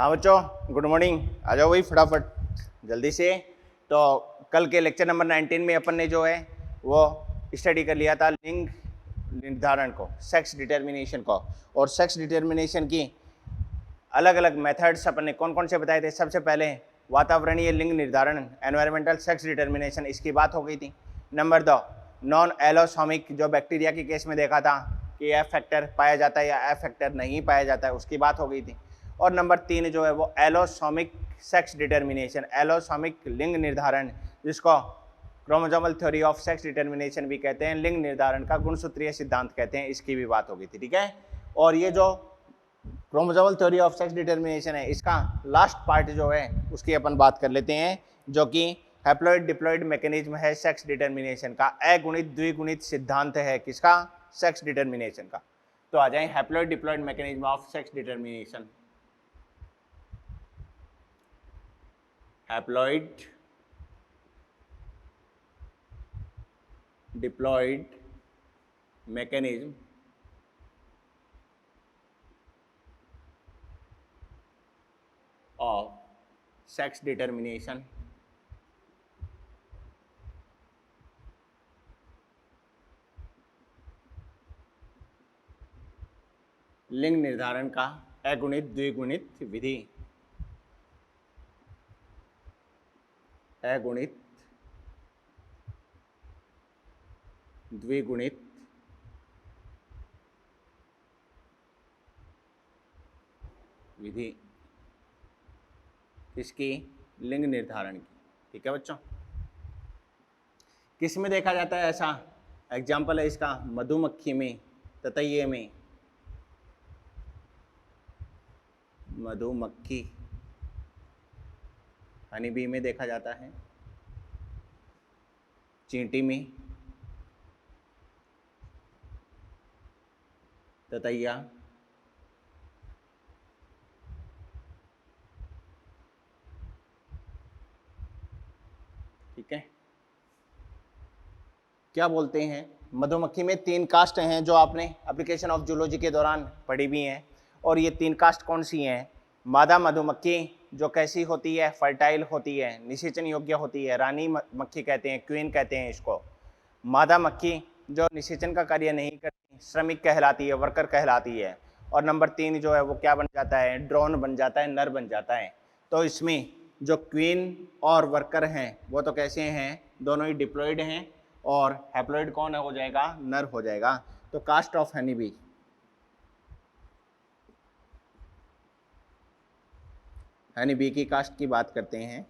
हाँ बच्चों, good morning. आ जाओ भाई फटाफट जल्दी से। तो कल के लेक्चर नंबर 19 में अपन ने जो है वो स्टडी कर लिया था लिंग निर्धारण को, सेक्स डिटर्मिनेशन को। और सेक्स डिटर्मिनेशन की अलग अलग मेथड्स अपन ने कौन कौन से बताए थे। सबसे पहले वातावरणीय लिंग निर्धारण, एनवायरमेंटल सेक्स डिटर्मिनेशन, इसकी बात हो गई थी। नंबर 2 नॉन एलोसोमिक, जो बैक्टीरिया के केस में देखा था कि एफ फैक्टर पाया जाता है या एफ फैक्टर नहीं पाया जाता है, उसकी बात हो गई थी। और नंबर 3 जो है वो एलोसोमिक सेक्स डिटर्मिनेशन, एलोसोमिक लिंग निर्धारण, जिसको chromosomal theory of sex determination भी कहते हैं, लिंग निर्धारण का गुणसूत्रीय सिद्धांत कहते हैं, इसकी भी बात हो गई थी। ठीक है। और ये जो chromosomal theory of sex determination है, इसका लास्ट पार्ट जो है उसकी अपन बात कर लेते हैं, जो कि हैप्लॉइड डिप्लॉइड मैकेनिज्म है सेक्स डिटर्मिनेशन का। अगुणित द्विगुणित सिद्धांत है किसका? सेक्स डिटर्मिनेशन का। तो आ जाए haploid diploid mechanism of sex determination. Haploid diploid mechanism of sex determination. लिंग निर्धारण का अगुणित द्विगुणित विधि, अगुणित द्विगुणित विधि किसकी? लिंग निर्धारण की। ठीक है बच्चों। किस में देखा जाता है ऐसा? एग्जाम्पल है इसका मधुमक्खी में, ततैये में, मधुमक्खी हनी बी में देखा जाता है, चींटी में, ततैया, ठीक है। क्या बोलते हैं, मधुमक्खी में 3 कास्ट हैं जो आपने एप्लीकेशन ऑफ जूलॉजी के दौरान पढ़ी भी हैं। और ये 3 कास्ट कौन सी हैं? मादा मधुमक्खी जो कैसी होती है? फर्टाइल होती है, निषेचन योग्य होती है, रानी मक्खी कहते हैं, क्वीन कहते हैं इसको। मादा मक्खी जो निषेचन का कार्य नहीं करती, श्रमिक कहलाती है, वर्कर कहलाती है। और नंबर 3 जो है वो क्या बन जाता है? ड्रोन बन जाता है, नर बन जाता है। तो इसमें जो क्वीन और वर्कर हैं वो तो कैसे हैं? दोनों ही डिप्लॉयड हैं। और हैप्लॉइड कौन हो जाएगा? नर हो जाएगा। तो caste of honey bee, honey bee की कास्ट की बात करते हैं।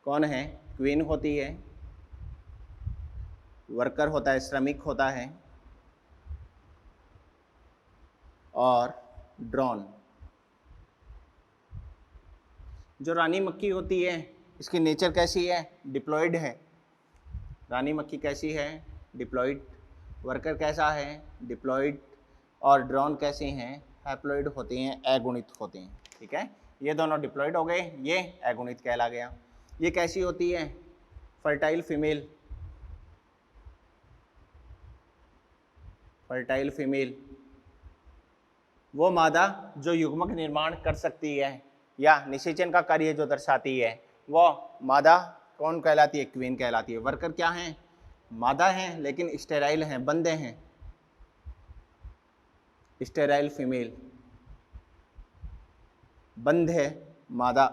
कौन है? क्वीन होती है, वर्कर होता है, श्रमिक होता है, और ड्रोन। जो रानी मक्खी होती है इसकी नेचर कैसी है? डिप्लॉयड है। रानी मक्खी कैसी है? डिप्लॉयड। वर्कर कैसा है? डिप्लॉयड। और ड्रोन कैसे हैं? हैप्लॉइड होते हैं, अगुणित होते हैं। ठीक है। ये दोनों डिप्लॉयड हो गए, ये अगुणित कहला गया। ये कैसी होती है? फर्टाइल फीमेल, फर्टाइल फीमेल वो मादा जो युग्मक निर्माण कर सकती है या निषेचन का कार्य जो दर्शाती है, वो मादा कौन कहलाती है? क्वीन कहलाती है। वर्कर क्या हैं? मादा हैं लेकिन स्टेराइल हैं, बंदे हैं, स्टेराइल फीमेल, बंद है मादा।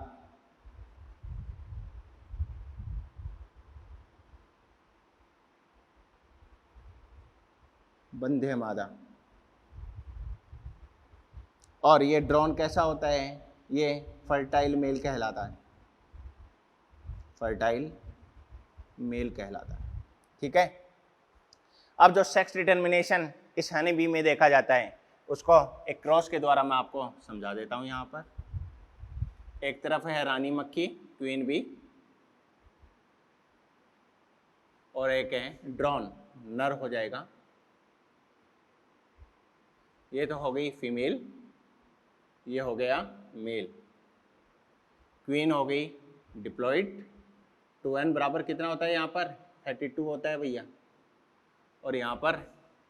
बंद है मादा। और ये ड्रोन कैसा होता है? ये फर्टाइल मेल कहलाता है, फर्टाइल मेल कहलाता है। ठीक है। अब जो सेक्स डिटर्मिनेशन इस हनी बी में देखा जाता है उसको एक क्रॉस के द्वारा मैं आपको समझा देता हूं। यहाँ पर एक तरफ है रानी मक्खी, क्वीन बी, और एक है ड्रोन, नर हो जाएगा। ये तो हो गई फीमेल, ये हो गया मेल। क्वीन हो गई डिप्लॉयड। 2n बराबर कितना होता है? यहाँ पर 32 होता है भैया। और यहाँ पर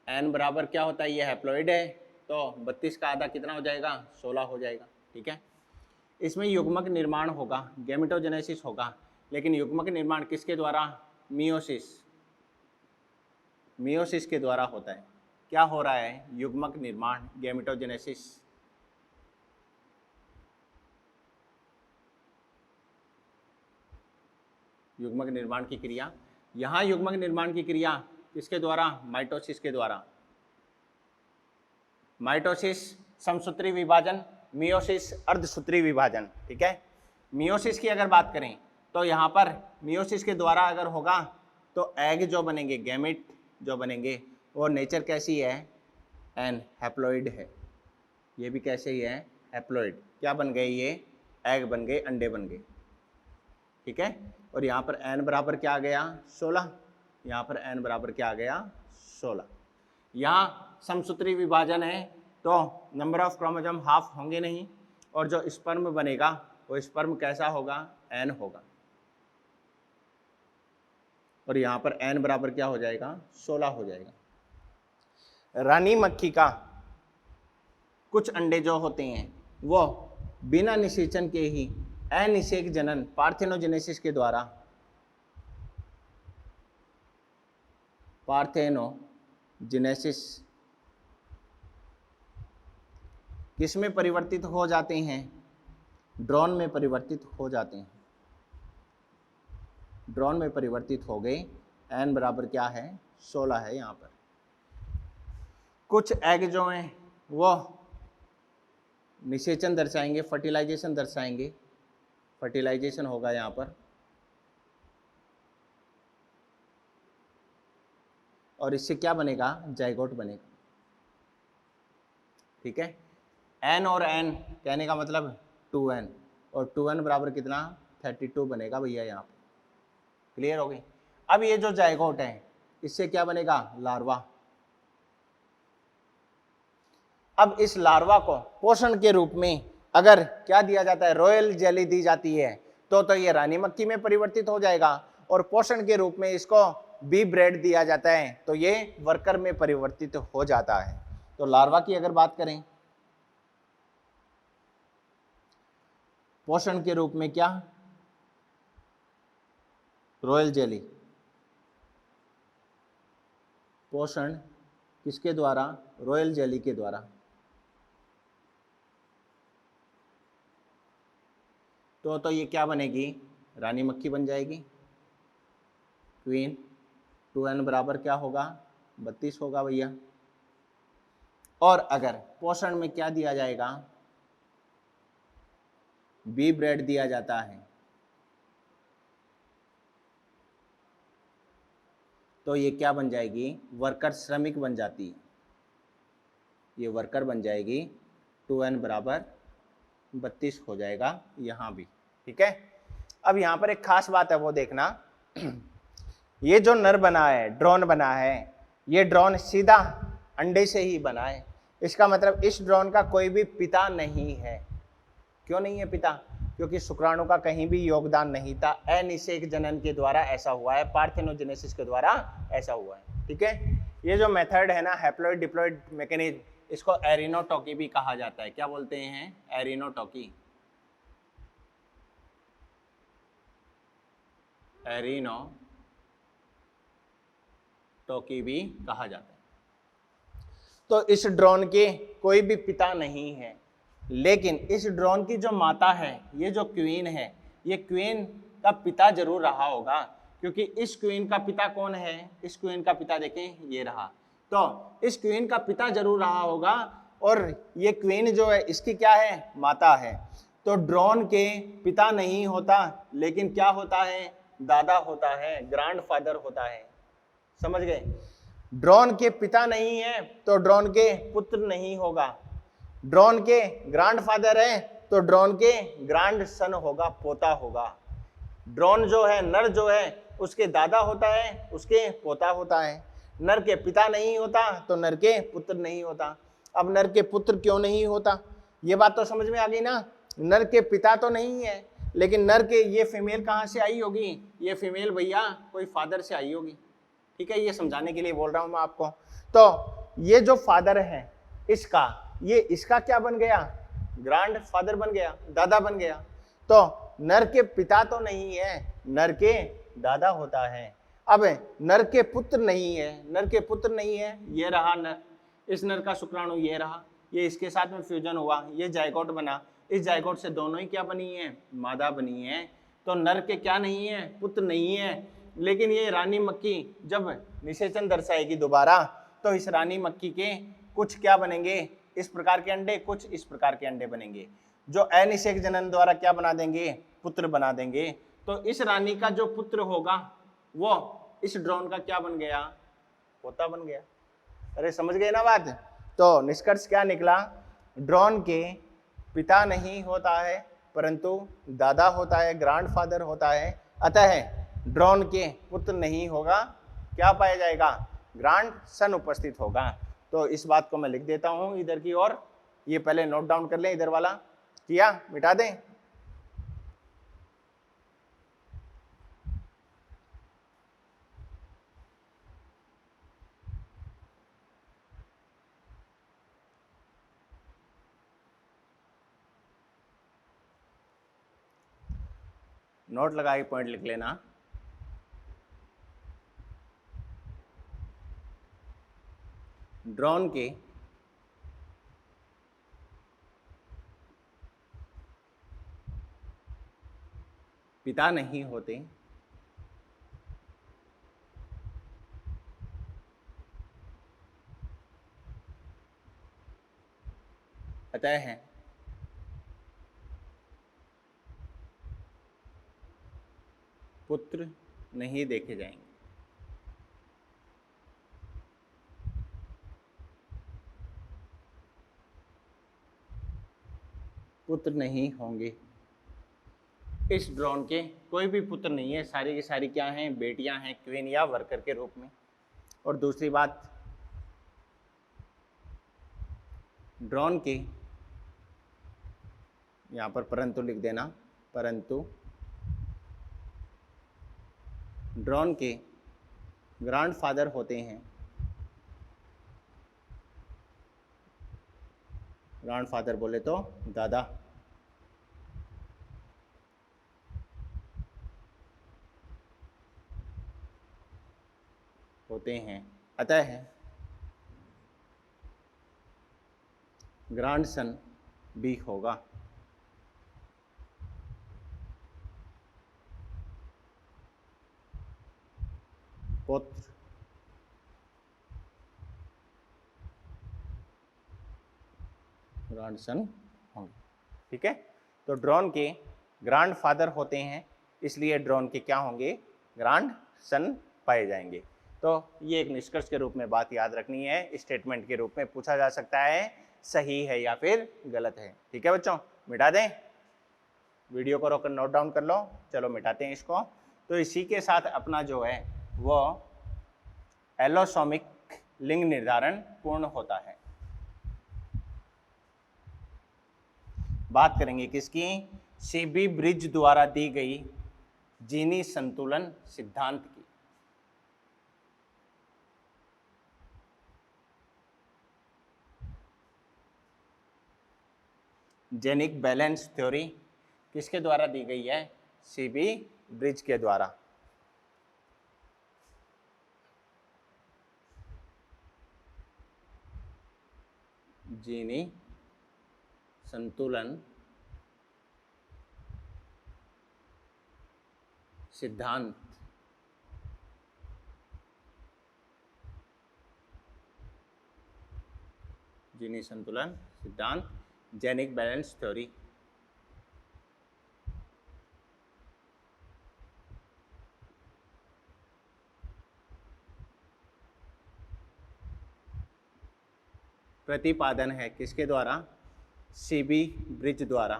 n बराबर क्या होता है? ये हैप्लॉइड है, तो 32 का आधा कितना हो जाएगा? 16 हो जाएगा। ठीक है। इसमें युग्मक निर्माण होगा, गैमेटोजेनेसिस होगा, लेकिन युग्मक निर्माण किसके द्वारा? मियोसिस, मियोसिस के द्वारा होता है। क्या हो रहा है? युग्मक निर्माण, गैमेटोजेनेसिस। युग्मक निर्माण की क्रिया, यहां युग्मक निर्माण की क्रिया किसके द्वारा? माइटोसिस के द्वारा। माइटोसिस समसूत्री विभाजन, मियोसिस अर्धसूत्री विभाजन। ठीक है, मियोसिस की अगर बात करें तो यहाँ पर मियोसिस के द्वारा अगर होगा तो एग जो बनेंगे, गैमेट जो बनेंगे, वो नेचर कैसी है? एन हैप्लॉइड है। ये भी कैसे ही है? हैप्लॉइड। क्या बन गए ये? एग बन गए, अंडे बन गए। ठीक है, और यहाँ पर एन बराबर क्या आ गया? 16। यहाँ पर एन बराबर क्या आ गया? 16। यहाँ समसूत्री विभाजन है तो नंबर ऑफ क्रोमोसोम हाफ होंगे नहीं, और जो स्पर्म बनेगा वो स्पर्म कैसा होगा? एन होगा। और यहाँ पर एन बराबर क्या हो जाएगा? 16 हो जाएगा। रानी मक्खी का कुछ अंडे जो होते हैं वो बिना निषेचन के ही अनिषेक जनन, पार्थेनोजेनेसिस के द्वारा, पार्थेनोजेनेसिस किस में परिवर्तित हो जाते हैं? ड्रोन में परिवर्तित हो जाते हैं। ड्रोन में परिवर्तित हो गए। एन बराबर क्या है? 16 है यहाँ पर। कुछ एग जो हैं वो निषेचन दर्शाएंगे, फर्टिलाइजेशन दर्शाएंगे। फर्टिलाइजेशन होगा यहाँ पर, और इससे क्या बनेगा? जाइगोट बनेगा। ठीक है, एन और एन कहने का मतलब 2n, और 2n बराबर कितना? 32 बनेगा भैया यहाँ पर। क्लियर हो गई? अब ये जो जाइगोट है इससे क्या बनेगा? लार्वा। अब इस लार्वा को पोषण के रूप में अगर क्या दिया जाता है? रॉयल जेली दी जाती है तो ये रानी मक्खी में परिवर्तित हो जाएगा, और पोषण के रूप में इसको बी ब्रेड दिया जाता है तो ये वर्कर में परिवर्तित हो जाता है। तो लार्वा की अगर बात करें, पोषण के रूप में क्या? Royal jelly. पोषण किसके द्वारा? रॉयल जेली के द्वारा। तो ये क्या बनेगी? रानी मक्खी बन जाएगी, क्वीन। 2n बराबर क्या होगा? 32 होगा भैया। और अगर पोषण में क्या दिया जाएगा? बी ब्रेड दिया जाता है तो ये क्या बन जाएगी? वर्कर, श्रमिक बन जाती है। ये वर्कर बन जाएगी। 2n बराबर 32 हो जाएगा यहाँ भी। ठीक है, अब यहाँ पर एक खास बात है वो देखना। ये जो नर बना है, ड्रोन बना है, ये ड्रोन सीधा अंडे से ही बना है। इसका मतलब इस ड्रोन का कोई भी पिता नहीं है। क्यों नहीं है पिता? क्योंकि शुक्राणु का कहीं भी योगदान नहीं था। अनिषेक जनन के द्वारा ऐसा हुआ है, पार्थेनोजेनेसिस के द्वारा ऐसा हुआ है। ठीक है, ये जो मेथड है ना, हैप्लॉइड डिप्लॉइड मैकेनिज्म, इसको एरिनोटॉकी भी कहा जाता है। क्या बोलते हैं? एरिनोटॉकी। एरिनोटॉकी भी कहा जाता है। तो इस ड्रोन के कोई भी पिता नहीं है, लेकिन इस ड्रोन की जो माता है, ये जो क्वीन है, ये क्वीन का पिता जरूर रहा होगा, क्योंकि इस क्वीन का पिता कौन है? इस क्वीन का पिता देखें, ये रहा। तो इस क्वीन का पिता जरूर रहा होगा, और ये क्वीन जो है इसकी क्या है? माता है। तो ड्रोन के पिता नहीं होता, लेकिन क्या होता है? दादा होता है, ग्रैंडफादर होता है। समझ गए? ड्रोन के पिता नहीं है तो ड्रोन के पुत्र नहीं होगा। ड्रोन के ग्रैंडफादर है तो ड्रोन के ग्रैंड सन होगा, पोता होगा। ड्रोन जो है, नर जो है, उसके दादा होता है, उसके पोता होता है। नर के पिता नहीं होता तो नर के पुत्र नहीं होता। अब नर के पुत्र क्यों नहीं होता? ये बात तो समझ में आ गई ना। नर के पिता तो नहीं है, लेकिन नर के ये फीमेल कहाँ से आई होगी? ये फीमेल भैया कोई फादर से आई होगी। ठीक है, ये समझाने के लिए बोल रहा हूं मैं आपको। तो ये जो फादर है इसका, ये इसका क्या बन गया? ग्रांड फादर बन गया, दादा बन गया। तो नर के पिता तो नहीं है, नर के दादा होता है। अब नर के पुत्र नहीं है, नर के पुत्र नहीं है, ये रहा नर, इस नर का शुक्राणु ये रहा, ये इसके साथ में फ्यूजन हुआ, ये जायगोट बना, इस जायगोट से दोनों ही क्या बनी है, मादा बनी है। तो नर के क्या नहीं है, पुत्र नहीं है। लेकिन ये रानी मक्खी जब निषेचन दर्शाएगी दोबारा, तो इस रानी मक्खी के कुछ क्या बनेंगे, इस प्रकार के अंडे, कुछ इस प्रकार के अंडे बनेंगे, जो अनिषेक जनन द्वारा क्या बना देंगे, पुत्र बना देंगे। तो इस रानी का जो पुत्र होगा वो इस ड्रोन का क्या बन गया, पोता बन गया। अरे समझ गए ना बात। तो निष्कर्ष क्या निकला, ड्रोन के पिता नहीं होता है परंतु दादा होता है, ग्रैंडफादर होता है। अतः ड्रोन के पुत्र नहीं होगा, क्या पाया जाएगा, ग्रैंड सन उपस्थित होगा। तो इस बात को मैं लिख देता हूं इधर की ओर, ये पहले नोट डाउन कर लें, इधर वाला किया, मिटा दें। नोट लगा के पॉइंट लिख लेना। ड्रोन के पिता नहीं होते अतः है पुत्र नहीं देखे जाएंगे। पुत्र नहीं होंगे, इस ड्रोन के कोई भी पुत्र नहीं है, सारी की सारी क्या हैं, बेटियां हैं, क्वीन या वर्कर के रूप में। और दूसरी बात, ड्रोन के यहां पर परंतु लिख देना, परंतु ड्रोन के ग्रैंडफादर होते हैं, ग्रैंडफादर बोले तो दादा, होते हैं। अतः ग्रैंडसन भी होगा। पुत्र ग्रैंडसन होंगे। ठीक है, तो ड्रोन के ग्रैंडफादर होते हैं, इसलिए ड्रोन के क्या होंगे, ग्रैंडसन पाए जाएंगे। तो ये एक निष्कर्ष के रूप में बात याद रखनी है, स्टेटमेंट के रूप में पूछा जा सकता है, सही है या फिर गलत है। ठीक है बच्चों, मिटा दें, वीडियो को रोककर नोट डाउन कर लो। चलो मिटाते हैं इसको। तो इसी के साथ अपना जो है वो एलोसोमिक लिंग निर्धारण पूर्ण होता है। बात करेंगे किसकी, सीबी ब्रिज द्वारा दी गई जीनी संतुलन सिद्धांत की। जेनिक बैलेंस थ्योरी किसके द्वारा दी गई है, सीबी ब्रिज के द्वारा। जीनी संतुलन सिद्धांत जीनी संतुलन सिद्धांत, जेनिक बैलेंस थ्योरी। प्रतिपादन है किसके द्वारा, सीबी ब्रिज द्वारा।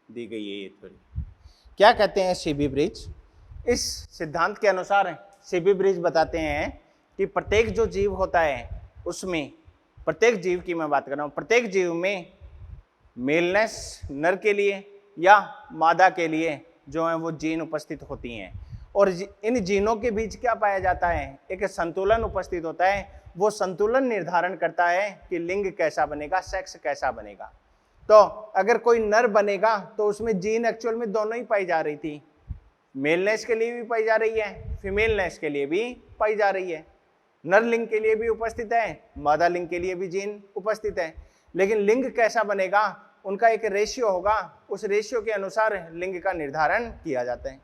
दी गई है ये थ्योरी। क्या कहते हैं सीबी ब्रिज, इस सिद्धांत के अनुसार सीबी ब्रिज बताते हैं कि प्रत्येक जो जीव होता है उसमें, प्रत्येक जीव की मैं बात कर रहा हूं, प्रत्येक जीव में मेलनेस नर के लिए या मादा के लिए जो है वो जीन उपस्थित होती हैं। और इन जीनों के बीच क्या पाया जाता है, एक संतुलन उपस्थित होता है। वो संतुलन निर्धारण करता है कि लिंग कैसा बनेगा, सेक्स कैसा बनेगा। तो अगर कोई नर बनेगा तो उसमें जीन एक्चुअल में दोनों ही पाई जा रही थी, मेलनेस के लिए भी पाई जा रही है, फीमेलनेस के लिए भी पाई जा रही है। नर लिंग के लिए भी उपस्थित है, मादा लिंग के लिए भी जीन उपस्थित है। लेकिन लिंग कैसा बनेगा, उनका एक रेशियो होगा, उस रेशियो के अनुसार लिंग का निर्धारण किया जाता है।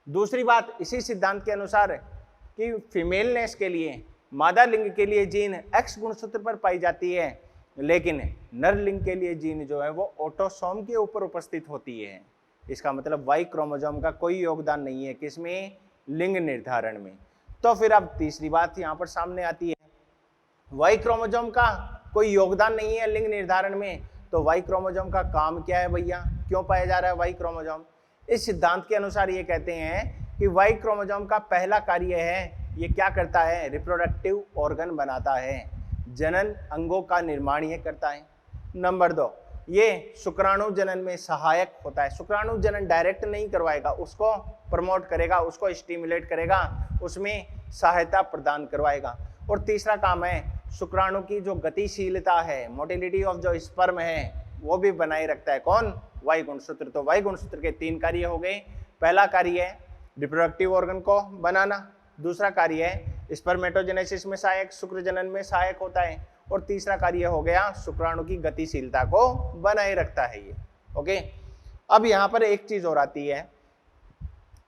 दूसरी बात, इसी सिद्धांत के अनुसार कि फीमेलनेस के लिए, मादा लिंग के लिए जीन एक्स गुणसूत्र पर पाई जाती है, लेकिन नर लिंग के लिए जीन जो है वो ऑटोसोम के ऊपर उपस्थित होती है। इसका मतलब वाई क्रोमोसोम का कोई योगदान नहीं है किसमें, लिंग निर्धारण में। तो फिर अब तीसरी बात यहाँ पर सामने आती है, वाई क्रोमोसोम का कोई योगदान नहीं है लिंग निर्धारण में, तो वाई क्रोमोसोम का काम क्या है भैया, क्यों पाया जा रहा है वाई क्रोमोसोम? इस सिद्धांत के अनुसार ये कहते हैं कि वाई क्रोमोसोम का पहला कार्य है, ये क्या करता है, रिप्रोडक्टिव ऑर्गन बनाता है, जनन अंगों का निर्माण ये करता है। नंबर 2, ये शुक्राणु जनन में सहायक होता है। शुक्राणु जनन डायरेक्ट नहीं करवाएगा, उसको प्रमोट करेगा, उसको स्टिमुलेट करेगा, उसमें सहायता प्रदान करवाएगा। और तीसरा काम है, शुक्राणु की जो गतिशीलता है, मोटिलिटी ऑफ जो स्पर्म है, वो भी बनाए रखता है। कौन, वाई गुणसूत्र। तो वाई गुणसूत्र के 3 कार्य हो गए। पहला कार्य है रिप्रोडक्टिव ऑर्गन को बनाना, दूसरा कार्य है स्पर्मेटोजेनेसिस में सहायक, शुक्र जनन में सहायक होता है, और तीसरा कार्य हो गया शुक्राणु की गतिशीलता को बनाए रखता है ये। ओके, अब यहाँ पर एक चीज और आती है,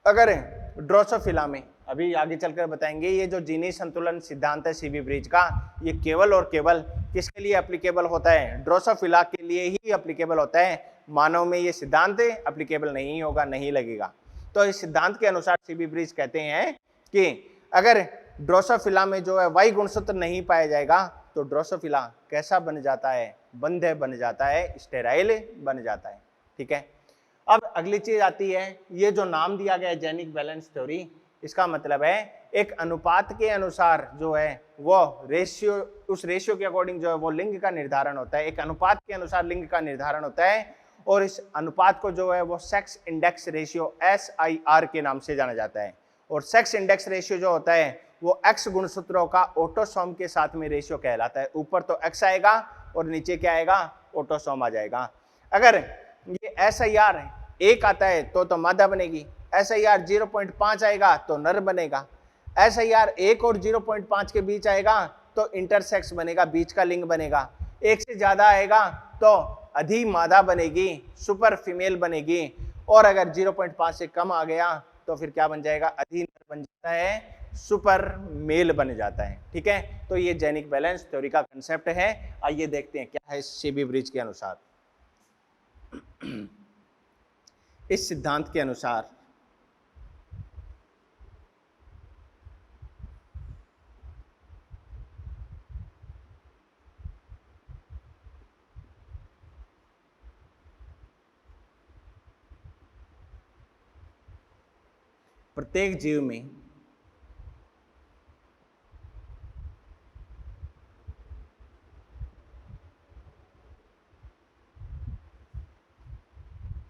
अगर ड्रोसोफिला में, अभी आगे चलकर बताएंगे, ये जो जीनी संतुलन सिद्धांत है सीबी ब्रिज का, ये केवल और केवल किसके लिए एप्लीकेबल होता है, ड्रोसोफिला के लिए ही एप्लीकेबल होता है। मानव में ये सिद्धांत एप्लीकेबल नहीं होगा, नहीं लगेगा। तो इस सिद्धांत के अनुसार सीबी ब्रिज कहते हैं कि अगर ड्रोसोफिला में जो है वाई गुणसूत्र नहीं पाया जाएगा तो ड्रोसोफिला कैसा बन जाता है, बंध्य बन जाता है, स्टेराइल बन जाता है। ठीक है, अब अगली चीज आती है, ये जो नाम दिया गया है जेनिक बैलेंस थ्योरी, इसका मतलब है एक अनुपात के अनुसार जो है वो रेशियो, उस रेशियो के अकॉर्डिंग जो है वो लिंग का निर्धारण होता है। एक अनुपात के अनुसार लिंग का निर्धारण होता है, और इस अनुपात को जो है वो सेक्स इंडेक्स रेशियो SIR के नाम से जाना जाता है। और सेक्स इंडेक्स रेशियो जो होता है वो एक्स गुणसूत्रों का ऑटोसोम के साथ में रेशियो कहलाता है। ऊपर तो एक्स आएगा और नीचे क्या आएगा, ऑटोसोम आ जाएगा। अगर ये SIR 1 आता है तो मादा बनेगी, SIR 0.5 आएगा तो नर बनेगा, SIR 1 और 0.5 के बीच आएगा तो इंटरसेक्स बनेगा, बीच का लिंग बनेगा। 1 से ज्यादा आएगा तो अधि मादा बनेगी, सुपर फीमेल बनेगी, और अगर 0.5 से कम आ गया तो फिर क्या बन जाएगा, अधि नर बन जाता है, सुपर मेल बन जाता है। ठीक है, तो ये जेनिक बैलेंस थ्योरी का कंसेप्ट है। आइए देखते हैं क्या है सीबी ब्रिज के अनुसार। इस सिद्धांत के अनुसार प्रत्येक जीव में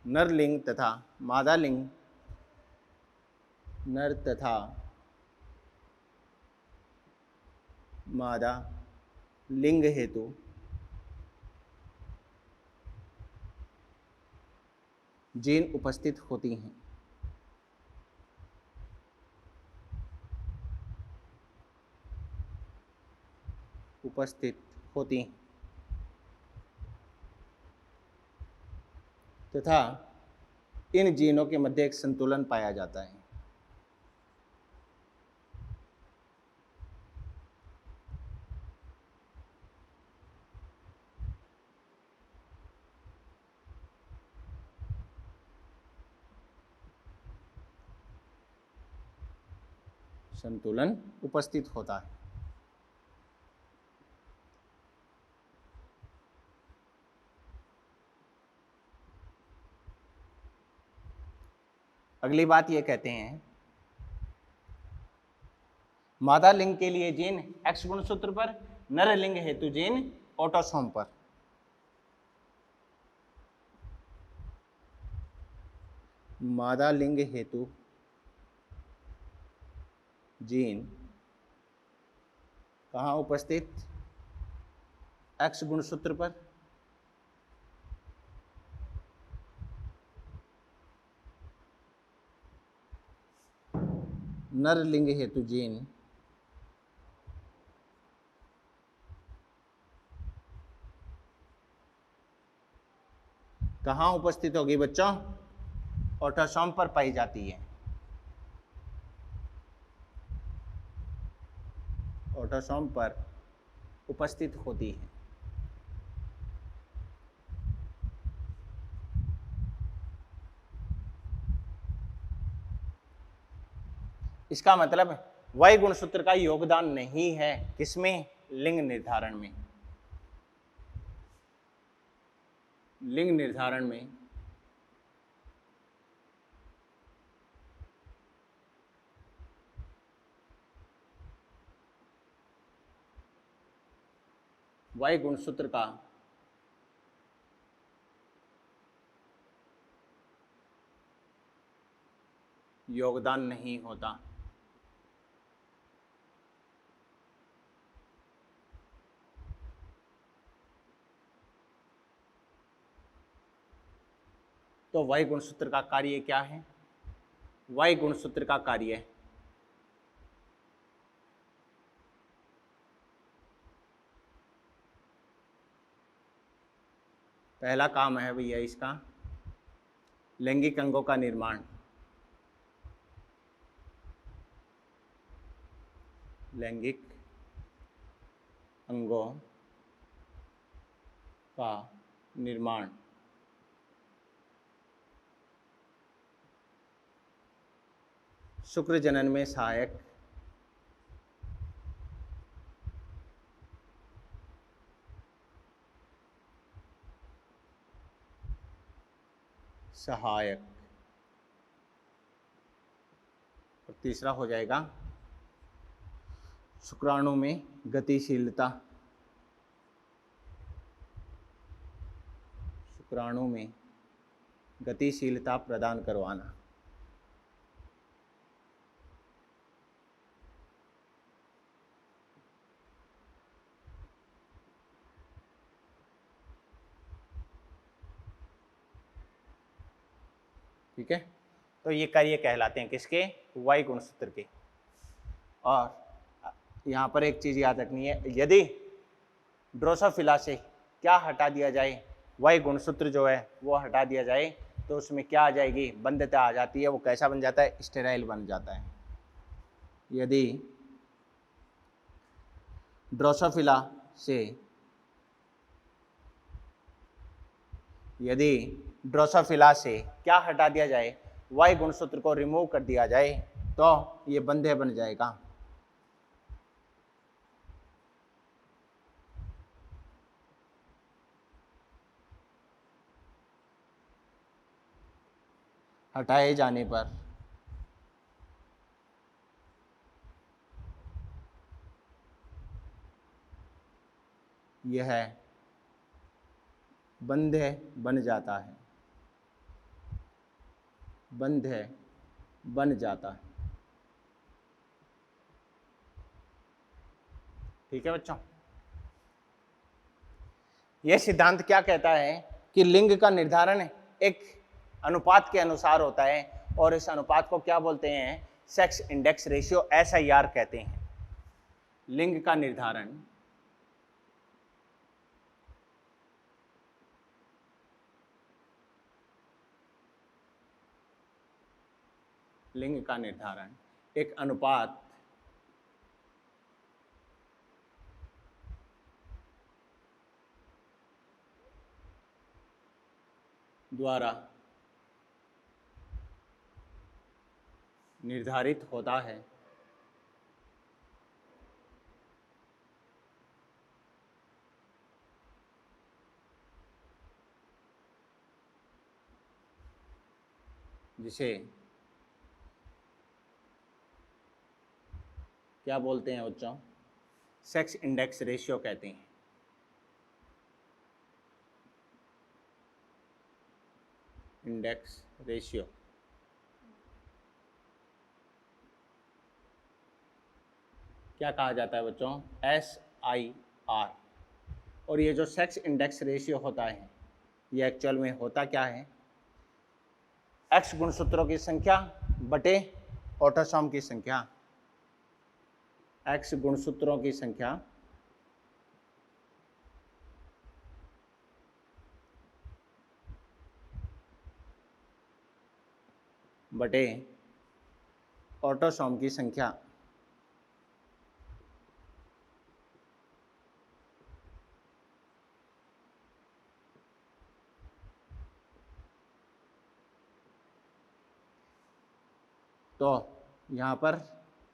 नर लिंग तथा मादा लिंग, नर तथा मादा लिंग हेतु जीन उपस्थित होती हैं। तथा इन जीनों के मध्य एक संतुलन पाया जाता है। संतुलन उपस्थित होता है। अगली बात ये कहते हैं, मादा लिंग के लिए जीन एक्स गुणसूत्र पर, नर लिंग हेतु जीन ऑटोसोम पर। मादा लिंग हेतु जीन कहाँ उपस्थित, एक्स गुणसूत्र पर, नर लिंग हेतु जीन कहाँ उपस्थित होगी बच्चों, ऑटोसोम पर पाई जाती है, ऑटोसोम पर उपस्थित होती है। इसका मतलब वाई गुणसूत्र का योगदान नहीं है किसमें, लिंग निर्धारण में, लिंग निर्धारण में वाई गुणसूत्र का योगदान नहीं होता। तो वाई गुणसूत्र का कार्य क्या है, वाई गुणसूत्र का कार्य पहला काम है भैया इसका लैंगिक अंगों का निर्माण, लैंगिक अंगों का निर्माण, शुक्र जनन में सहायक सहायक, और तीसरा हो जाएगा शुक्राणु में गतिशीलता, शुक्राणु में गतिशीलता प्रदान करवाना। ठीक है, तो ये कार्य कहलाते हैं किसके, वाई गुणसूत्र के। और यहाँ पर एक चीज याद रखनी है, यदि ड्रोसोफिला से क्या हटा दिया जाए, वाई गुणसूत्र जो है वो हटा दिया जाए, तो उसमें क्या आ जाएगी, बंधता आ जाती है। वो कैसा बन जाता है, स्टेराइल बन जाता है। यदि ड्रोसोफिला से क्या हटा दिया जाए, वाई गुणसूत्र को रिमूव कर दिया जाए, तो ये बंधे बन जाएगा। हटाए जाने पर यह बंधे बन जाता है, बंधे बन जाता है। ठीक है बच्चों, यह सिद्धांत क्या कहता है कि लिंग का निर्धारण एक अनुपात के अनुसार होता है, और इस अनुपात को क्या बोलते हैं, सेक्स इंडेक्स रेशियो, SIR कहते हैं। लिंग का निर्धारण एक अनुपात द्वारा निर्धारित होता है, जिसे क्या बोलते हैं बच्चों, सेक्स इंडेक्स रेशियो कहते हैं। इंडेक्स रेशियो क्या कहा जाता है बच्चों? SIR। और ये जो सेक्स इंडेक्स रेशियो होता है ये एक्चुअल में होता क्या है? एक्स गुणसूत्रों की संख्या बटे ऑटोसोम की संख्या। एक्स गुणसूत्रों की संख्या बटे ऑटोसोम की संख्या। तो यहाँ पर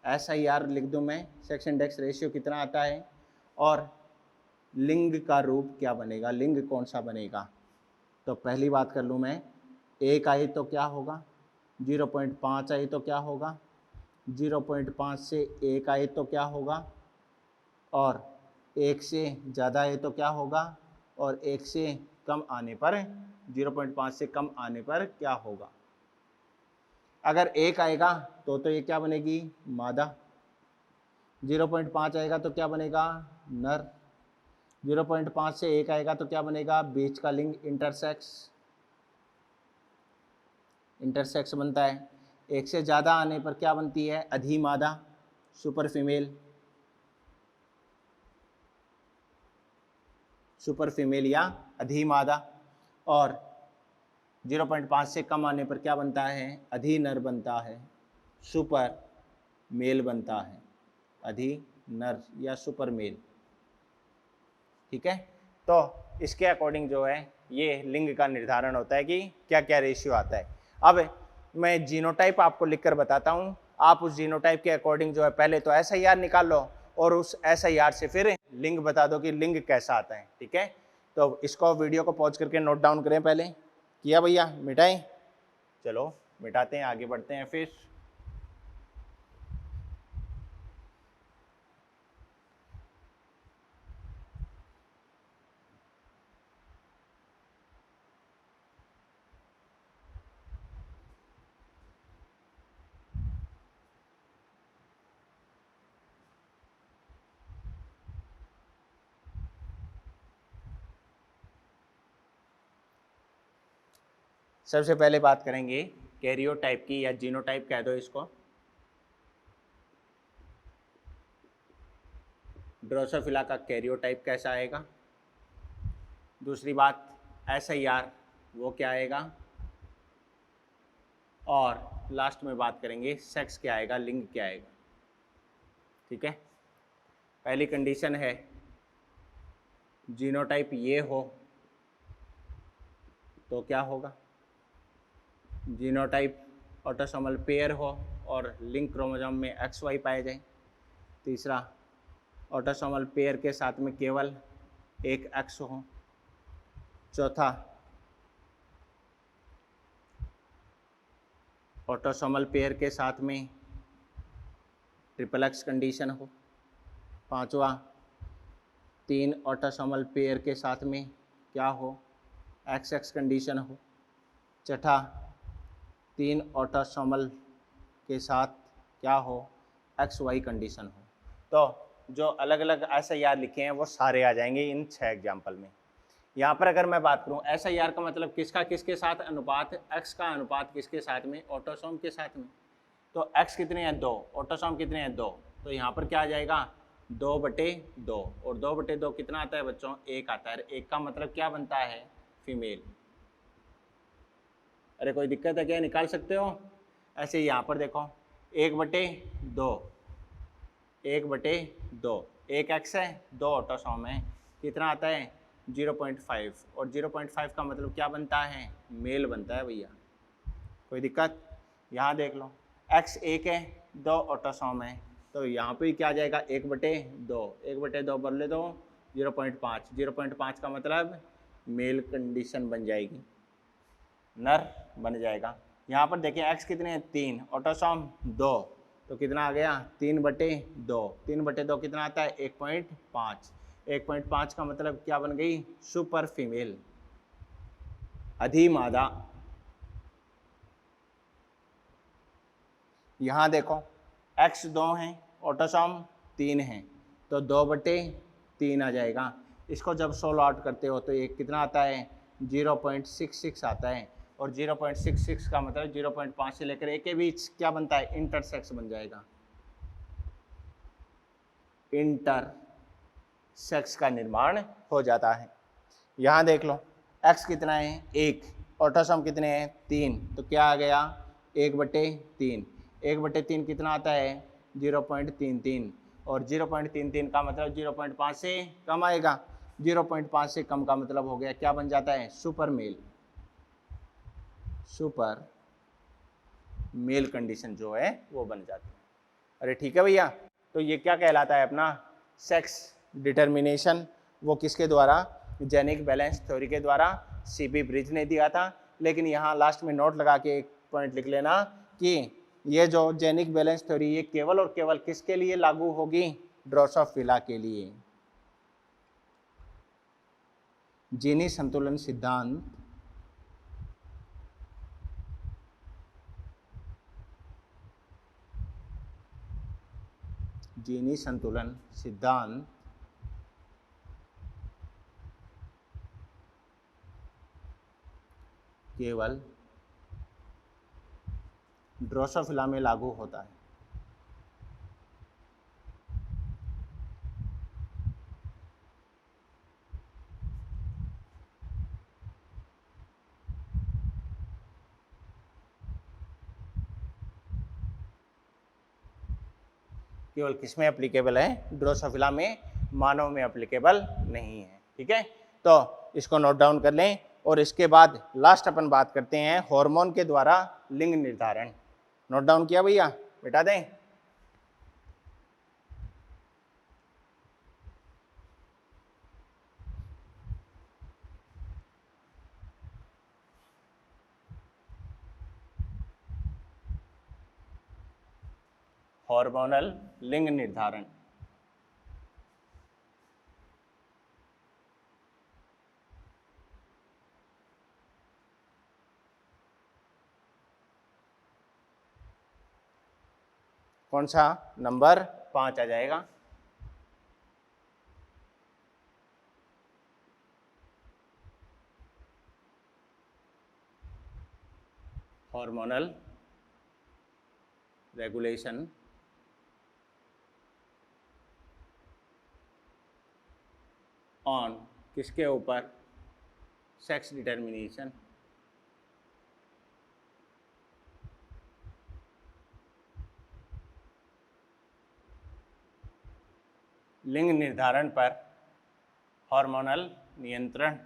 SIR लिख दूँ मैं, सेक्स इंडेक्स रेशियो कितना आता है, और लिंग का रूप क्या बनेगा, लिंग कौन सा बनेगा। तो पहली बात कर लूँ मैं, 1 आई तो क्या होगा, 0.5 आई तो क्या होगा, 0.5 से 1 आई तो क्या होगा, और 1 से ज़्यादा है तो क्या होगा, और 1 से कम आने पर, 0.5 से कम आने पर क्या होगा। अगर 1 आएगा तो ये क्या बनेगी, मादा। 0.5 आएगा तो क्या बनेगा, नर। 0.5 से 1 आएगा तो क्या बनेगा, बीच का लिंग, इंटरसेक्स। इंटरसेक्स बनता है। 1 से ज़्यादा आने पर क्या बनती है, अधिमादा, सुपर फीमेल। सुपर फीमेल या अधिमादा। और 0.5 से कम आने पर क्या बनता है, अधि नर बनता है, सुपर मेल बनता है, अधि नर या सुपर मेल। ठीक है, तो इसके अकॉर्डिंग जो है ये लिंग का निर्धारण होता है कि क्या क्या रेशियो आता है। अब मैं जीनोटाइप आपको लिखकर बताता हूँ, आप उस जीनोटाइप के अकॉर्डिंग जो है पहले तो SIR निकाल लो और उस SIR से फिर लिंग बता दो कि लिंग कैसा आता है। ठीक है, तो इसको वीडियो को पॉज करके नोट डाउन करें। पहले किया भैया, मिटाएं, चलो मिटाते हैं, आगे बढ़ते हैं फिर। सबसे पहले बात करेंगे कैरियोटाइप की, या जीनोटाइप कह दो इसको। ड्रोसोफिला का कैरियोटाइप कैसा आएगा। दूसरी बात SIR वो क्या आएगा, और लास्ट में बात करेंगे सेक्स क्या आएगा, लिंग क्या आएगा। ठीक है, पहली कंडीशन है जीनोटाइप ये हो तो क्या होगा, जीनोटाइप ऑटोसोमल पेयर हो और लिंक क्रोमोसोम में XY पाए जाए। तीसरा, ऑटोसोमल पेयर के साथ में केवल एक X हो। चौथा, ऑटोसोमल पेयर के साथ में XXX कंडीशन हो। पांचवा, 3 ऑटोसोमल पेयर के साथ में क्या हो, XX कंडीशन हो। छठा, 3 ऑटोसोमल के साथ क्या हो, XY कंडीशन हो। तो जो अलग अलग SIR लिखे हैं वो सारे आ जाएंगे इन 6 एग्जाम्पल में। यहाँ पर अगर मैं बात करूँ SIR का मतलब किसका किसके साथ अनुपात, X का अनुपात किसके साथ में, ऑटोसोम के साथ में। तो X कितने हैं, 2, ऑटोसोम कितने हैं, 2। तो यहाँ पर क्या आ जाएगा, 2/2, और 2/2 कितना आता है बच्चों, 1 आता है। 1 का मतलब क्या बनता है, फीमेल। अरे कोई दिक्कत है क्या, निकाल सकते हो। ऐसे यहाँ पर देखो 1/2, 1/2, 1 X है, 2 ऑटोसोम है, कितना आता है 0.5, और 0.5 का मतलब क्या बनता है, मेल बनता है भैया। कोई दिक्कत, यहाँ देख लो X 1 है, 2 ऑटोसोम है, तो यहाँ पे क्या आ जाएगा 1/2, 1/2 बदले दो 0.5, 0.5 का मतलब मेल कंडीशन बन जाएगी, नर बन जाएगा। यहाँ पर देखिए X कितने हैं, 3, ऑटोसोम 2, तो कितना आ गया 3/2, 3/2 कितना आता है 1.5, 1.5 का मतलब क्या बन गई, सुपर फीमेल, अधिमादा। यहाँ देखो X 2 हैं, ऑटोसोम 3 है, तो 2/3 आ जाएगा। इसको जब सोल्व आउट करते हो तो ये कितना आता है, 0.66 आता है। और 0.66 का मतलब 0.5 से लेकर 1 के बीच क्या बनता है, इंटरसेक्स बन जाएगा। इंटरसेक्स का निर्माण हो जाता है। यहाँ देख लो x कितना है, 1, ऑटोसम कितने हैं, 3, तो क्या आ गया, 1/3। 1/3 कितना आता है, 0.33, और 0.33 का मतलब 0.5 से कम आएगा। 0.5 से कम का मतलब हो गया क्या बन जाता है, सुपर मेल कंडीशन जो है वो बन जाती है। अरे ठीक है भैया, तो ये क्या कहलाता है अपना सेक्स डिटर्मिनेशन, वो किसके द्वारा, जेनिक बैलेंस थ्योरी के द्वारा सीबी ब्रिज ने दिया था। लेकिन यहाँ लास्ट में नोट लगा के एक पॉइंट लिख लेना कि ये जो जेनिक बैलेंस थ्योरी ये केवल और केवल किसके लिए लागू होगी, ड्रोसोफिला के लिए। जीनी संतुलन सिद्धांत केवल ड्रोसोफिला में लागू होता है। केवल किस में एप्लीकेबल है, ड्रोसोफिला में, मानव में एप्लीकेबल नहीं है। ठीक है, तो इसको नोट डाउन कर लें। और इसके बाद लास्ट अपन बात करते हैं हार्मोन के द्वारा लिंग निर्धारण। नोट डाउन किया भैया, बेटा दें। हार्मोनल लिंग निर्धारण, कौन सा, नंबर 5 आ जाएगा। हार्मोनल रेगुलेशन ऑन किसके ऊपर, सेक्स डिटर्मिनेशन। लिंग निर्धारण पर हार्मोनल नियंत्रण।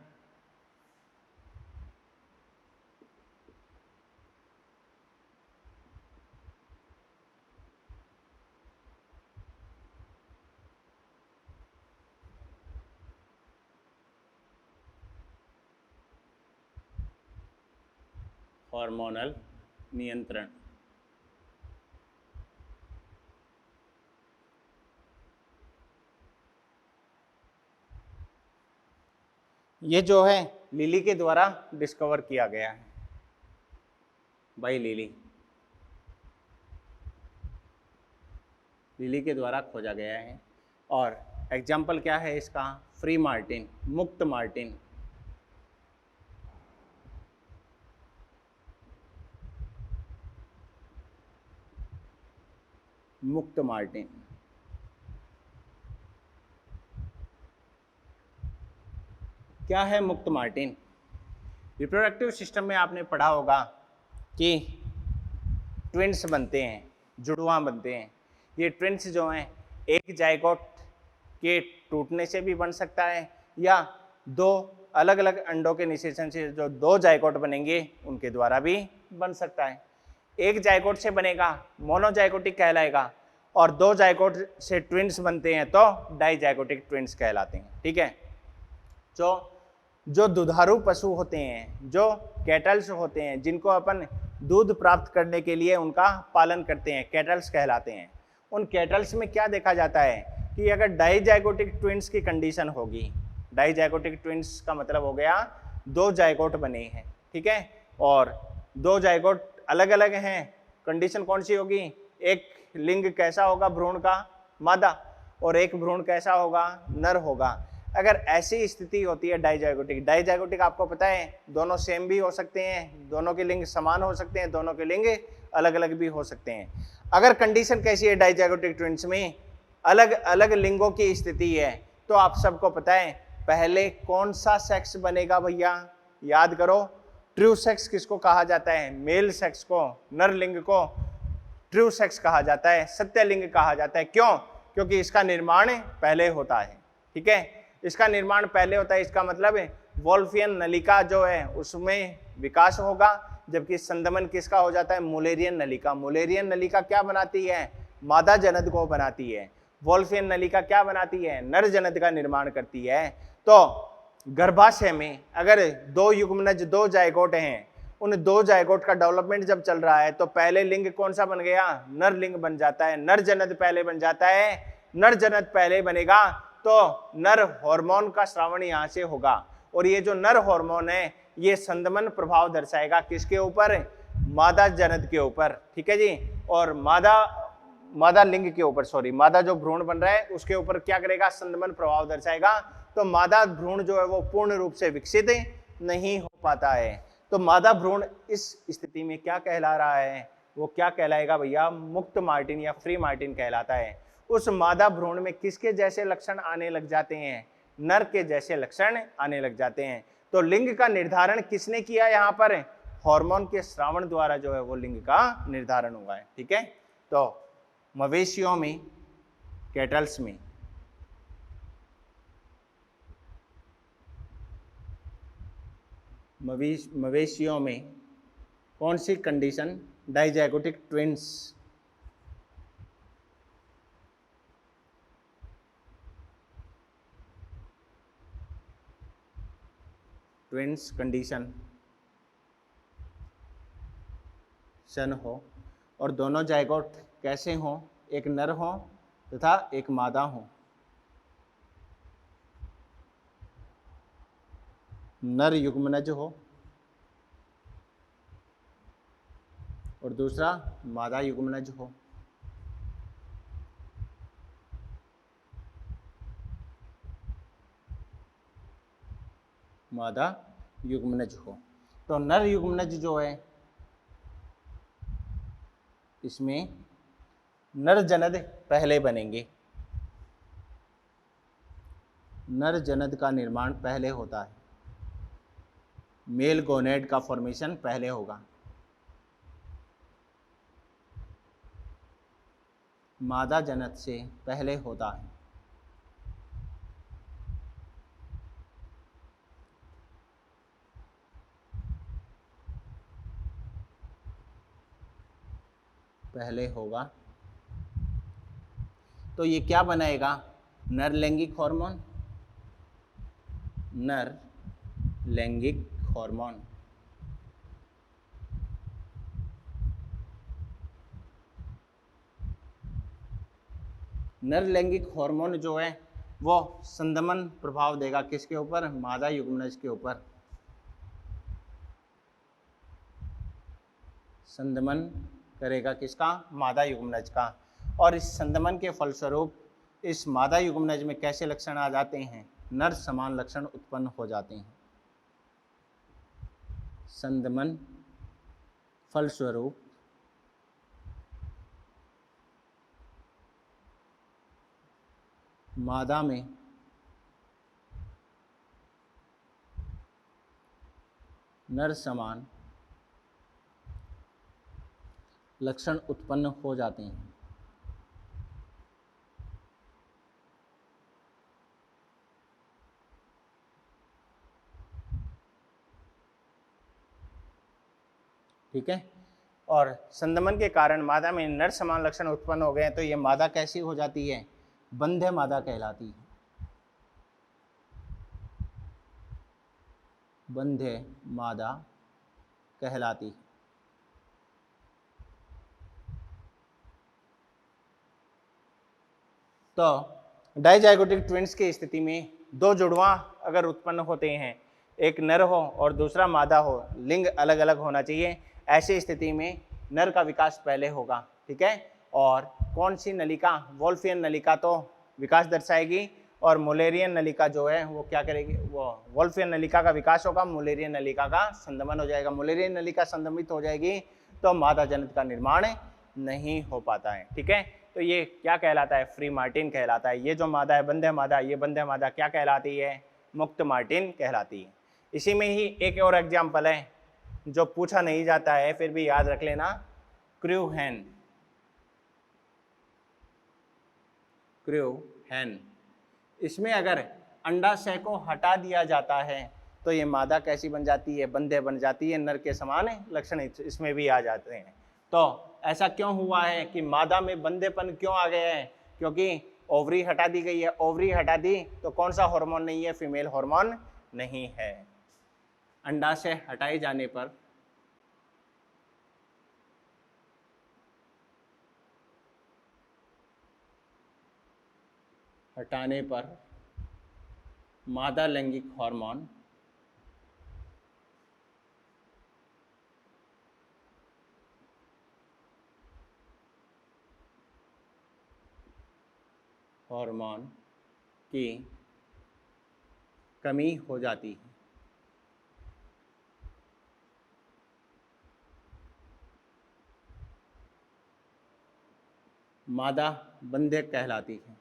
हार्मोनल नियंत्रण, ये जो है लिली के द्वारा डिस्कवर किया गया है भाई। लिली के द्वारा खोजा गया है। और एग्जाम्पल क्या है इसका, फ्री मार्टिन, मुक्त मार्टिन। मुक्त मार्टिन क्या है, मुक्त मार्टिन। रिप्रोडक्टिव सिस्टम में आपने पढ़ा होगा कि ट्विन्स बनते हैं, जुड़वां बनते हैं। ये ट्विन्स जो हैं एक जाइगोट के टूटने से भी बन सकता है, या 2 अलग अलग अंडों के निषेचन से जो 2 जाइगोट बनेंगे उनके द्वारा भी बन सकता है। एक जाइगोट से बनेगा मोनोजाइगोटिक कहलाएगा, और 2 जाइगोट से ट्विन्स बनते हैं तो डाइजाइगोटिक ट्विन्स कहलाते हैं। ठीक है, जो दुधारू पशु होते हैं, जो कैटल्स होते हैं, जिनको अपन दूध प्राप्त करने के लिए उनका पालन करते हैं, कैटल्स कहलाते हैं। उन कैटल्स में क्या देखा जाता है कि अगर डाइजाइगोटिक ट्विन्स की कंडीशन होगी, डाइजाइगोटिक ट्विन्स का मतलब हो गया 2 जाइगोट बने हैं। ठीक है, और 2 जाइगोट अलग अलग हैं, कंडीशन कौन सी होगी, एक लिंग कैसा होगा, भ्रूण का मादा, और एक भ्रूण कैसा होगा, नर होगा। अगर ऐसी स्थिति होती है डाइजाइगोटिक, डाइजाइगोटिक आपको पता है दोनों सेम भी हो सकते हैं, दोनों के लिंग समान हो सकते हैं, दोनों के लिंग अलग अलग भी हो सकते हैं। अगर कंडीशन कैसी है डाइजाइगोटिक ट्विंस में, अलग अलग लिंगों की स्थिति है, तो आप सबको पता है पहले कौन सा सेक्स बनेगा भैया, याद करो। ट्रू सेक्स किसको कहा जाता है, मेल सेक्स को, नर लिंग को ट्रू सेक्स कहा जाता है, सत्य लिंग कहा जाता है। क्यों? क्योंकि इसका निर्माण पहले होता है। ठीक है, इसका निर्माण पहले होता है, इसका मतलब है वोल्फियन नलिका जो है उसमें विकास होगा, जबकि संदमन किसका हो जाता है, मुलेरियन नलिका। मुलेरियन नलिका क्या बनाती है, मादा जनद को बनाती है। वोल्फियन नलिका क्या बनाती है, नर जनद का निर्माण करती है। तो गर्भाशय में अगर दो युग्मनज, दो जायगोट हैं, उन दो जायगोट का डेवलपमेंट जब चल रहा है तो पहले लिंग कौन सा बन गया, नर लिंग बन जाता है, नर जनद पहले बन जाता है। नर जनद पहले बनेगा तो नर हार्मोन का स्रावण यहाँ से होगा, और ये जो नर हार्मोन है ये संदमन प्रभाव दर्शाएगा किसके ऊपर, मादा जनद के ऊपर। ठीक है जी, और मादा लिंग के ऊपर, सॉरी, मादा जो भ्रूण बन रहा है उसके ऊपर क्या करेगा, संदमन प्रभाव दर्शाएगा। तो मादा भ्रूण जो है वो पूर्ण रूप से विकसित नहीं हो पाता है। तो मादा भ्रूण इस स्थिति में क्या कहला रहा है, वो क्या कहलाएगा भैया, मुक्त मार्टिन या फ्री मार्टिन कहलाता है। उस मादा भ्रूण में किसके जैसे लक्षण आने लग जाते हैं, नर के जैसे लक्षण आने लग जाते हैं। तो लिंग का निर्धारण किसने किया, यहाँ पर हार्मोन के स्रावण द्वारा जो है वो लिंग का निर्धारण हुआ है। ठीक है, तो मवेशियों में, कैटल्स में मवेशियों में कौन सी कंडीशन, डाइजाइगोटिक ट्विंस कंडीशन सन हो और दोनों जायगोट कैसे हो, एक नर हो तथा एक मादा हो। नर युग्मनज हो और दूसरा मादा युग्मनज हो। मादा युग्मनज हो। तो नर युग्मनज जो है इसमें नर जनद पहले बनेंगे, नर जनद का निर्माण पहले होता है, मेल गोनेड का फॉर्मेशन पहले होगा। मादा जनद से पहले होता है। पहले होगा तो ये क्या बनाएगा, नर लैंगिक हार्मोन, नर लैंगिक हार्मोन। नर लैंगिक हार्मोन जो है वो संदमन प्रभाव देगा किसके ऊपर, मादा युग्मनज के ऊपर। संदमन करेगा किसका, मादा युग्मनज का। और इस संदमन के फलस्वरूप इस मादा युग्मनज में कैसे लक्षण आ जाते हैं, नर समान लक्षण उत्पन्न हो जाते हैं। संदमन फलस्वरूप मादा में नर समान लक्षण उत्पन्न हो जाते हैं। ठीक है, और संदमन के कारण मादा में नर समान लक्षण उत्पन्न हो गए हैं, तो ये मादा कैसी हो जाती है, बंध्य मादा कहलाती है। बंध्य मादा कहलाती है। तो डाइजाइगोटिक ट्विंस की स्थिति में दो जुड़वां अगर उत्पन्न होते हैं, एक नर हो और दूसरा मादा हो, लिंग अलग अलग होना चाहिए, ऐसी स्थिति में नर का विकास पहले होगा। ठीक है, और कौन सी नलिका, वोल्फियन नलिका तो विकास दर्शाएगी, और मुलेरियन नलिका जो है वो क्या करेगी, वो वोल्फियन नलिका का विकास होगा, मुलेरियन नलिका का संदमन हो जाएगा। मुलेरियन नलिका संदमित हो जाएगी तो मादा जनित का निर्माण नहीं हो पाता है। ठीक है, तो ये क्या कहलाता है, फ्री मार्टिन कहलाता है। ये जो मादा है बंध्य मादा, ये बंध्य मादा क्या कहलाती है, मुक्त मार्टिन कहलाती है। इसी में ही एक और एग्जाम्पल है जो पूछा नहीं जाता है फिर भी याद रख लेना, क्रू हैन। क्रू हैन, इसमें अगर अंडाशय को हटा दिया जाता है तो ये मादा कैसी बन जाती है, बंध्य बन जाती है, नर के समान लक्षण इसमें भी आ जाते हैं। तो ऐसा क्यों हुआ है कि मादा में बंधेपन क्यों आ गया है, क्योंकि ओवरी हटा दी गई है। ओवरी हटा दी तो कौन सा हार्मोन नहीं है, फीमेल हार्मोन नहीं है। अंडाशय हटाए जाने पर मादा लैंगिक हार्मोन की कमी हो जाती है। मादा बंध्य कहलाती है।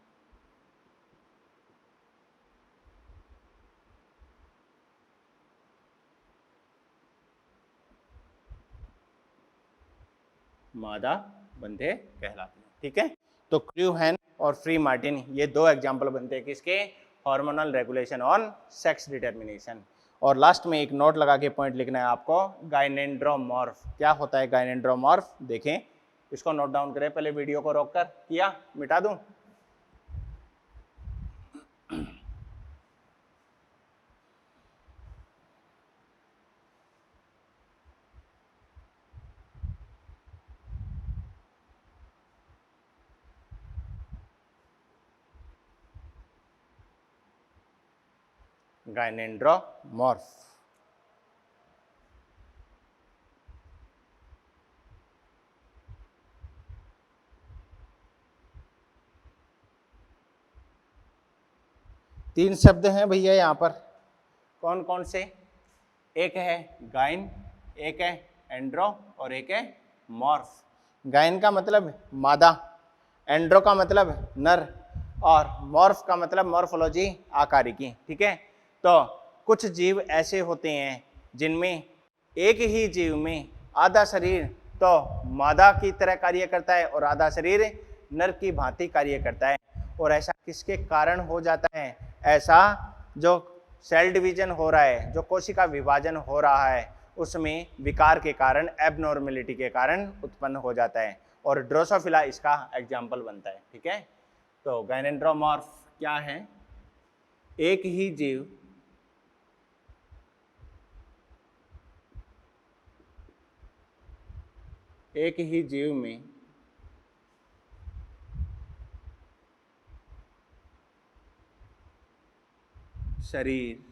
मादा बंधे कहलाती है। ठीक है, तो क्रू हैन और फ्री मार्टिन ये दो एग्जाम्पल बनते हैं किसके, hormonal regulation on sex determination. और लास्ट में एक नोट लगा के पॉइंट लिखना है आपको, गाइनेंड्रोमॉर्फ। क्या होता है गाइनेंड्रोमॉर्फ, देखें, इसको नोट डाउन करें। पहले वीडियो को रोक कर, किया, मिटा दूं। गाइनेंड्रोमॉर्फ, तीन शब्द हैं भैया यहाँ पर, कौन कौन से, एक है गाइन, एक है एंड्रो और एक है मॉर्फ। गाइन का मतलब मादा, एंड्रो का मतलब नर, और मॉर्फ का मतलब मॉर्फोलॉजी आकारिकी। ठीक है, तो कुछ जीव ऐसे होते हैं जिनमें एक ही जीव में आधा शरीर तो मादा की तरह कार्य करता है और आधा शरीर नर की भांति कार्य करता है। और ऐसा किसके कारण हो जाता है, ऐसा जो सेल डिवीजन हो रहा है, जो कोशिका विभाजन हो रहा है, उसमें विकार के कारण, एबनॉर्मेलिटी के कारण उत्पन्न हो जाता है, और ड्रोसोफिला इसका एग्जाम्पल बनता है। ठीक है, तो गाइनेंड्रोमॉर्फ क्या है, एक ही जीव में शरीर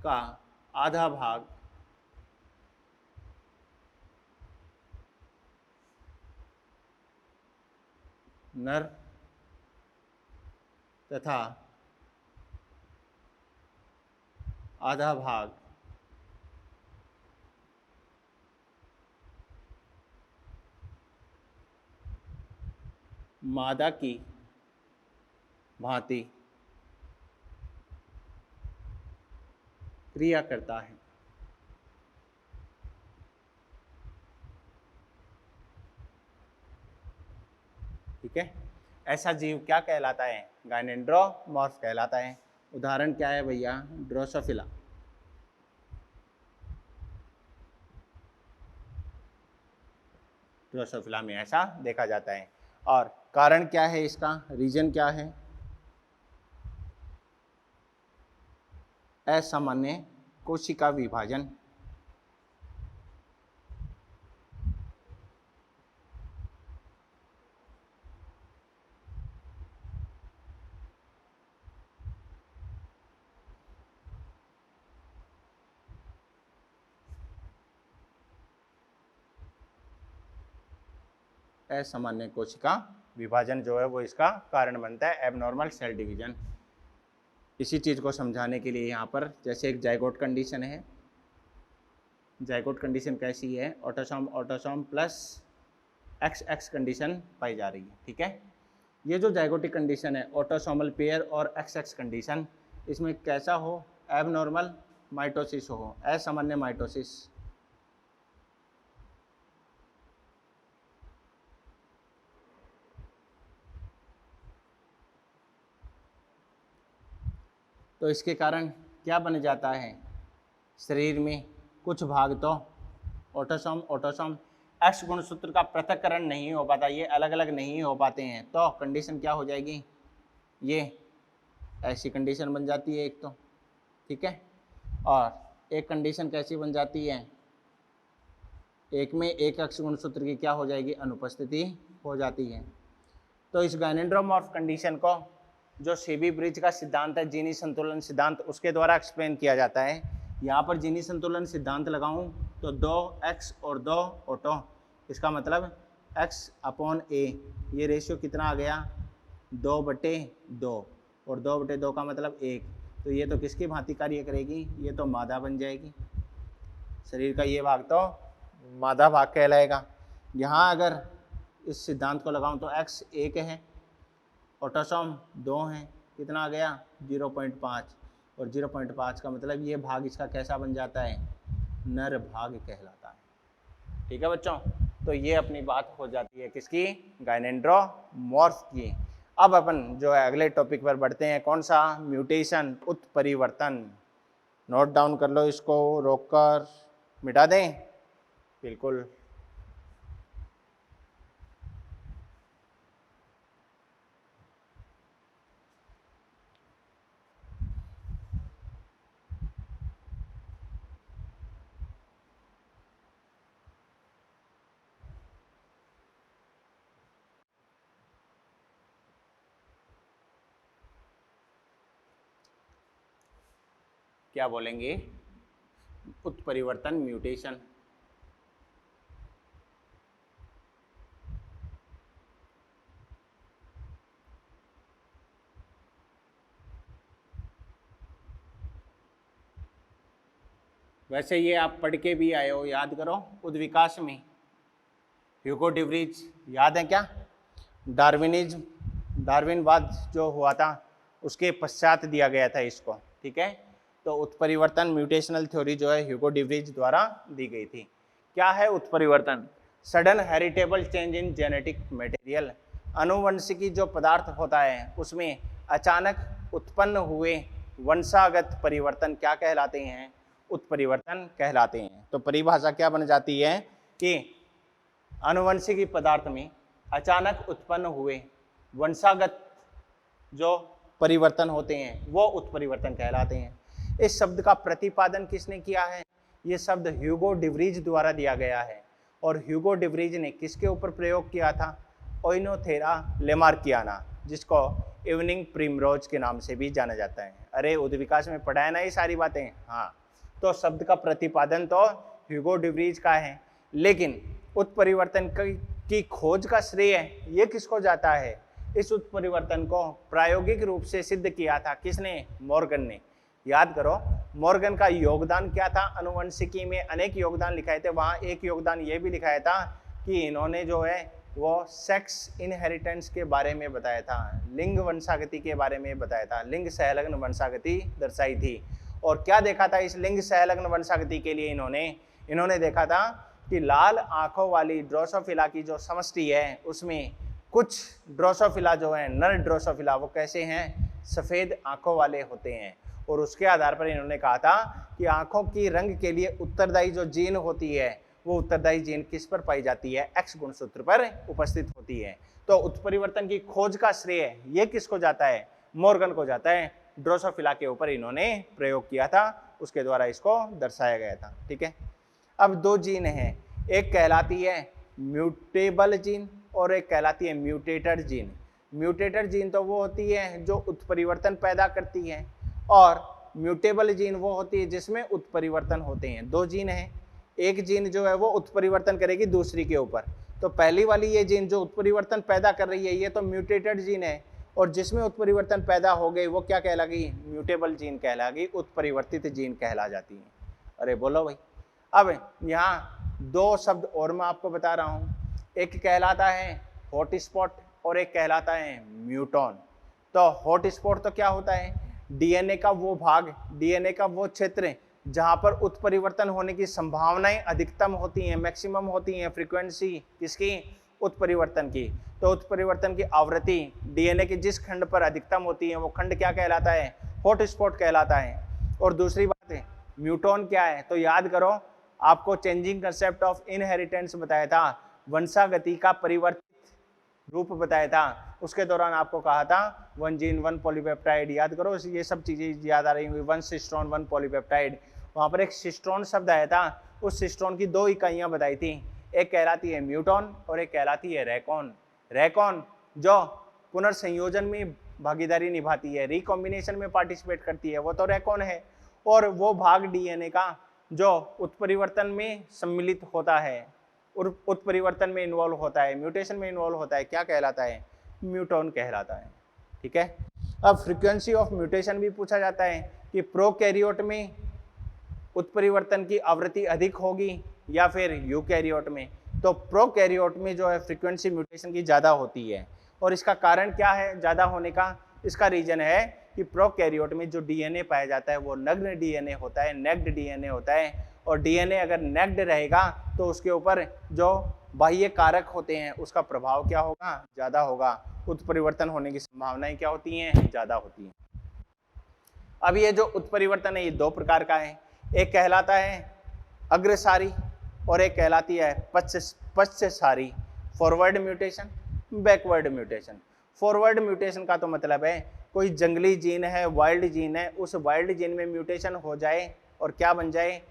का आधा भाग नर तथा आधा भाग मादा की भांति क्रिया करता है। ठीक है, ऐसा जीव क्या कहलाता है, गाइनेंड्रोमॉर्फ कहलाता है। उदाहरण क्या है भैया, ड्रोसोफिला। ड्रोसोफिला में ऐसा देखा जाता है। और कारण क्या है इसका, रीजन क्या है, असामान्य कोशिका विभाजन। असामान्य कोशिका विभाजन जो है वो इसका कारण बनता है, एबनॉर्मल सेल डिवीजन। इसी चीज़ को समझाने के लिए यहाँ पर जैसे एक जाइगोट कंडीशन है, जाइगोट कंडीशन कैसी है, autosome autosome plus X condition पाई जा रही है, ठीक है। ये जो जाइगोटिक कंडीशन है, ऑटोसोमल पेयर और एक्स कंडीशन, इसमें कैसा हो, एबनॉर्मल माइटोसिस हो, असामान्य माइटोसिस। तो इसके कारण क्या बन जाता है, शरीर में कुछ भाग तो ऑटोसोम एक्स गुणसूत्र का पृथक्करण नहीं हो पाता, ये अलग अलग नहीं हो पाते हैं, तो कंडीशन क्या हो जाएगी, ये ऐसी कंडीशन बन जाती है एक तो, ठीक है। और एक कंडीशन कैसी बन जाती है, एक में एक एक्स गुणसूत्र की क्या हो जाएगी, अनुपस्थिति हो जाती है। तो इस गाइनेंड्रोमॉर्फ कंडीशन को जो सेबी ब्रिज का सिद्धांत है, जीनी संतुलन सिद्धांत, उसके द्वारा एक्सप्लेन किया जाता है। यहाँ पर जीनी संतुलन सिद्धांत लगाऊं तो 2x और 2 ऑटो, इसका मतलब x/a, ये रेशियो कितना आ गया, 2/2, और 2/2 का मतलब 1, तो ये तो किसकी भांति कार्य करेगी, ये तो मादा बन जाएगी, शरीर का ये भाग तो मादा भाग कहलाएगा। यहाँ अगर इस सिद्धांत को लगाऊं तो x 1 है, ऑटोसोम 2 हैं, कितना आ गया 0.5, और 0.5 का मतलब ये भाग इसका कैसा बन जाता है, नर भाग कहलाता है, ठीक है बच्चों। तो ये अपनी बात हो जाती है किसकी, गाइनेंड्रोमॉर्फ की। अब अपन जो है अगले टॉपिक पर बढ़ते हैं, कौन सा, म्यूटेशन, उत्परिवर्तन। नोट डाउन कर लो, इसको रोककर मिटा दें, बिल्कुल। क्या बोलेंगे, उत्परिवर्तन, म्यूटेशन। वैसे ये आप पढ़ के भी आए हो, याद करो, उद्विकास में ह्यूगो डिवरीज, याद है क्या, डार्विनवाद जो हुआ था उसके पश्चात दिया गया था इसको, ठीक है। तो उत्परिवर्तन, म्यूटेशनल थ्योरी जो है ह्यूगो डिवरीज द्वारा दी गई थी। क्या है उत्परिवर्तन, sudden heritable change in genetic material, अनुवंशिकी जो पदार्थ होता है उसमें अचानक उत्पन्न हुए वंशागत परिवर्तन क्या कहलाते हैं, उत्परिवर्तन कहलाते हैं। तो परिभाषा क्या बन जाती है कि अनुवंशिकी पदार्थ में अचानक उत्पन्न हुए वंशागत जो परिवर्तन होते हैं वो उत्परिवर्तन कहलाते हैं। इस शब्द का प्रतिपादन किसने किया है, ये शब्द ह्यूगो डिवरीज द्वारा दिया गया है, और ह्यूगो डिवरीज ने किसके ऊपर प्रयोग किया था, ओइनोथेरा लेमार्कियाना, जिसको इवनिंग प्रिमरोज के नाम से भी जाना जाता है। अरे उद्विकास में पढ़ा है ना ये सारी बातें, हाँ। तो शब्द का प्रतिपादन तो ह्यूगो डिवरीज का है, लेकिन उत्परिवर्तन की खोज का श्रेय ये किसको जाता है, इस उत्परिवर्तन को प्रायोगिक रूप से सिद्ध किया था किसने, मॉर्गन ने। याद करो मॉर्गन का योगदान क्या था, अनुवंशिकी में अनेक योगदान लिखाए थे, वहाँ एक योगदान ये भी लिखाया था कि इन्होंने जो है वो सेक्स इनहेरिटेंस के बारे में बताया था, लिंग वंशागति के बारे में बताया था, लिंग सहलग्न वंशागति दर्शाई थी। और क्या देखा था इस लिंग सहलग्न वंशागति के लिए, इन्होंने देखा था कि लाल आंखों वाली ड्रोसोफिला की जो समष्टि है उसमें कुछ ड्रोसोफिला जो है, नर ड्रोसोफिला, वो कैसे हैं, सफ़ेद आंखों वाले होते हैं। और उसके आधार पर इन्होंने कहा था कि आंखों की रंग के लिए उत्तरदायी जो जीन होती है वो उत्तरदायी जीन किस पर पाई जाती है, एक्स गुणसूत्र पर उपस्थित होती है। तो उत्परिवर्तन की खोज का श्रेय ये किसको जाता है, मॉर्गन को जाता है। ड्रोसोफिला के ऊपर इन्होंने प्रयोग किया था, उसके द्वारा इसको दर्शाया गया था, ठीक है। अब दो जीन हैं, एक कहलाती है म्यूटेबल जीन और एक कहलाती है म्यूटेटर जीन। म्यूटेटर जीन तो वो होती है जो उत्परिवर्तन पैदा करती है, और म्यूटेबल जीन वो होती है जिसमें उत्परिवर्तन होते हैं। दो जीन हैं, एक जीन जो है वो उत्परिवर्तन करेगी दूसरी के ऊपर, तो पहली वाली ये जीन जो उत्परिवर्तन पैदा कर रही है ये तो म्यूटेटेड जीन है, और जिसमें उत्परिवर्तन पैदा हो गई वो क्या कहला गई, म्यूटेबल जीन कहला गई, उत्परिवर्तित जीन कहला जाती है। अरे बोलो भाई। अब यहाँ दो शब्द और मैं आपको बता रहा हूँ, एक कहलाता है हॉटस्पॉट और एक कहलाता है म्यूटॉन। तो हॉटस्पॉट तो क्या होता है, डीएनए का वो भाग, डीएनए का वो क्षेत्र जहाँ पर उत्परिवर्तन होने की संभावनाएं अधिकतम होती हैं, मैक्सिमम होती हैं, फ्रीक्वेंसी किसकी, उत्परिवर्तन की। तो उत्परिवर्तन की आवृत्ति डीएनए के जिस खंड पर अधिकतम होती है वो खंड क्या कहलाता है, हॉटस्पॉट कहलाता है। और दूसरी बात है म्यूटॉन क्या है, तो याद करो आपको चेंजिंग कंसेप्ट ऑफ इनहेरिटेंस बताया था, वंशागति का परिवर्तित रूप बताया था, उसके दौरान आपको कहा था वन जीन वन पॉलीपेप्टाइड। याद करो ये सब चीजें याद आ रही होंगी, वन सिस्ट्रॉन वन पॉलीपेप्टाइड। वहां पर एक सिस्ट्रॉन शब्द आया था, उस सिस्ट्रॉन की दो इकाइयां बताई थी, एक कहलाती है म्यूटॉन और एक कहलाती है रैकॉन। रैकॉन जो पुनर्संयोजन में भागीदारी निभाती है, रिकॉम्बिनेशन में पार्टिसिपेट करती है, वो तो रैकॉन है। और वो भाग डीएनए का जो उत्परिवर्तन में सम्मिलित होता है, उत्परिवर्तन में इन्वॉल्व होता है, म्यूटेशन में इन्वॉल्व होता है, क्या कहलाता है, म्यूटॉन कहलाता है। ठीक है। अब फ्रीक्वेंसी ऑफ म्यूटेशन भी पूछा जाता है कि प्रोकैरियोट में उत्परिवर्तन की आवृत्ति अधिक होगी या फिर यूकैरियोट में। तो प्रोकैरियोट में जो है फ्रीक्वेंसी म्यूटेशन की ज़्यादा होती है, और इसका कारण क्या है ज़्यादा होने का, इसका रीजन है कि प्रोकैरियोट में जो डीएनए पाया जाता है वो नग्न डीएनए होता है, नेक्ड डीएनए होता है, और डीएनए अगर नेक्ड रहेगा तो उसके ऊपर जो बाह्य कारक होते हैं उसका प्रभाव क्या होगा, ज़्यादा होगा, उत्परिवर्तन होने की संभावनाएं क्या होती हैं, ज़्यादा होती हैं। अब ये जो उत्परिवर्तन है ये दो प्रकार का है, एक कहलाता है अग्रसारी और एक कहलाती है पश्चसारी, forward mutation, backward mutation. Forward mutation का तो मतलब है कोई जंगली जीन है, वाइल्ड जीन है, उस वाइल्ड जीन में म्यूटेशन हो जाए और क्या बन जाए,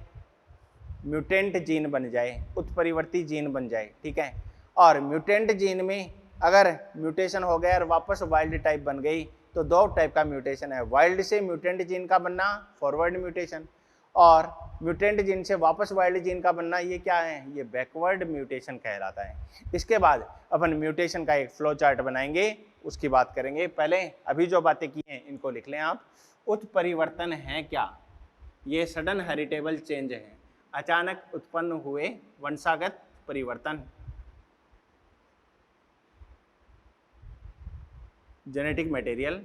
म्यूटेंट जीन बन जाए, उत्परिवर्ती जीन बन जाए। ठीक है। और म्यूटेंट जीन में अगर म्यूटेशन हो गया और वापस वाइल्ड टाइप बन गई तो दो टाइप का म्यूटेशन है, वाइल्ड से म्यूटेंट जीन का बनना फॉरवर्ड म्यूटेशन, और म्यूटेंट जीन से वापस वाइल्ड जीन का बनना ये क्या है, ये बैकवर्ड म्यूटेशन कहलाता है। इसके बाद अपन म्यूटेशन का एक फ्लो चार्ट बनाएंगे, उसकी बात करेंगे। पहले अभी जो बातें की हैं इनको लिख लें आप। उत्परिवर्तन है क्या, ये सडन हेरिटेबल चेंज है, अचानक उत्पन्न हुए वंशागत परिवर्तन, जेनेटिक मटेरियल,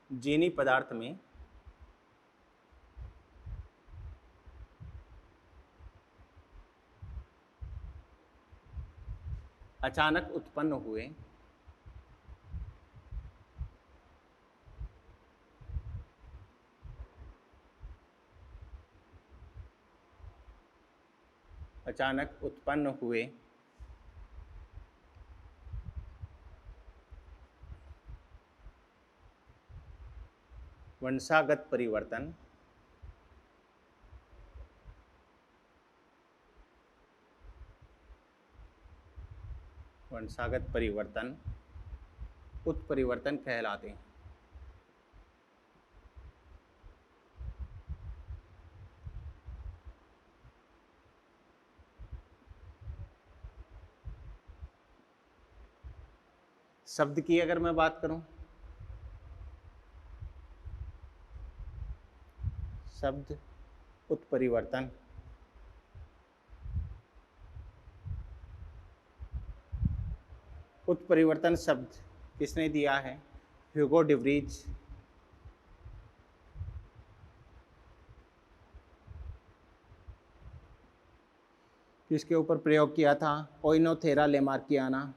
जीनी पदार्थ में अचानक उत्पन्न हुए वंशागत परिवर्तन उत्परिवर्तन कहलाते हैं। शब्द की अगर मैं बात करूं, शब्द उत्परिवर्तन, उत्परिवर्तन शब्द किसने दिया है, ह्यूगो डिवरीज। किसके ऊपर प्रयोग किया था, ओइनोथेरा लेमार्कियाना।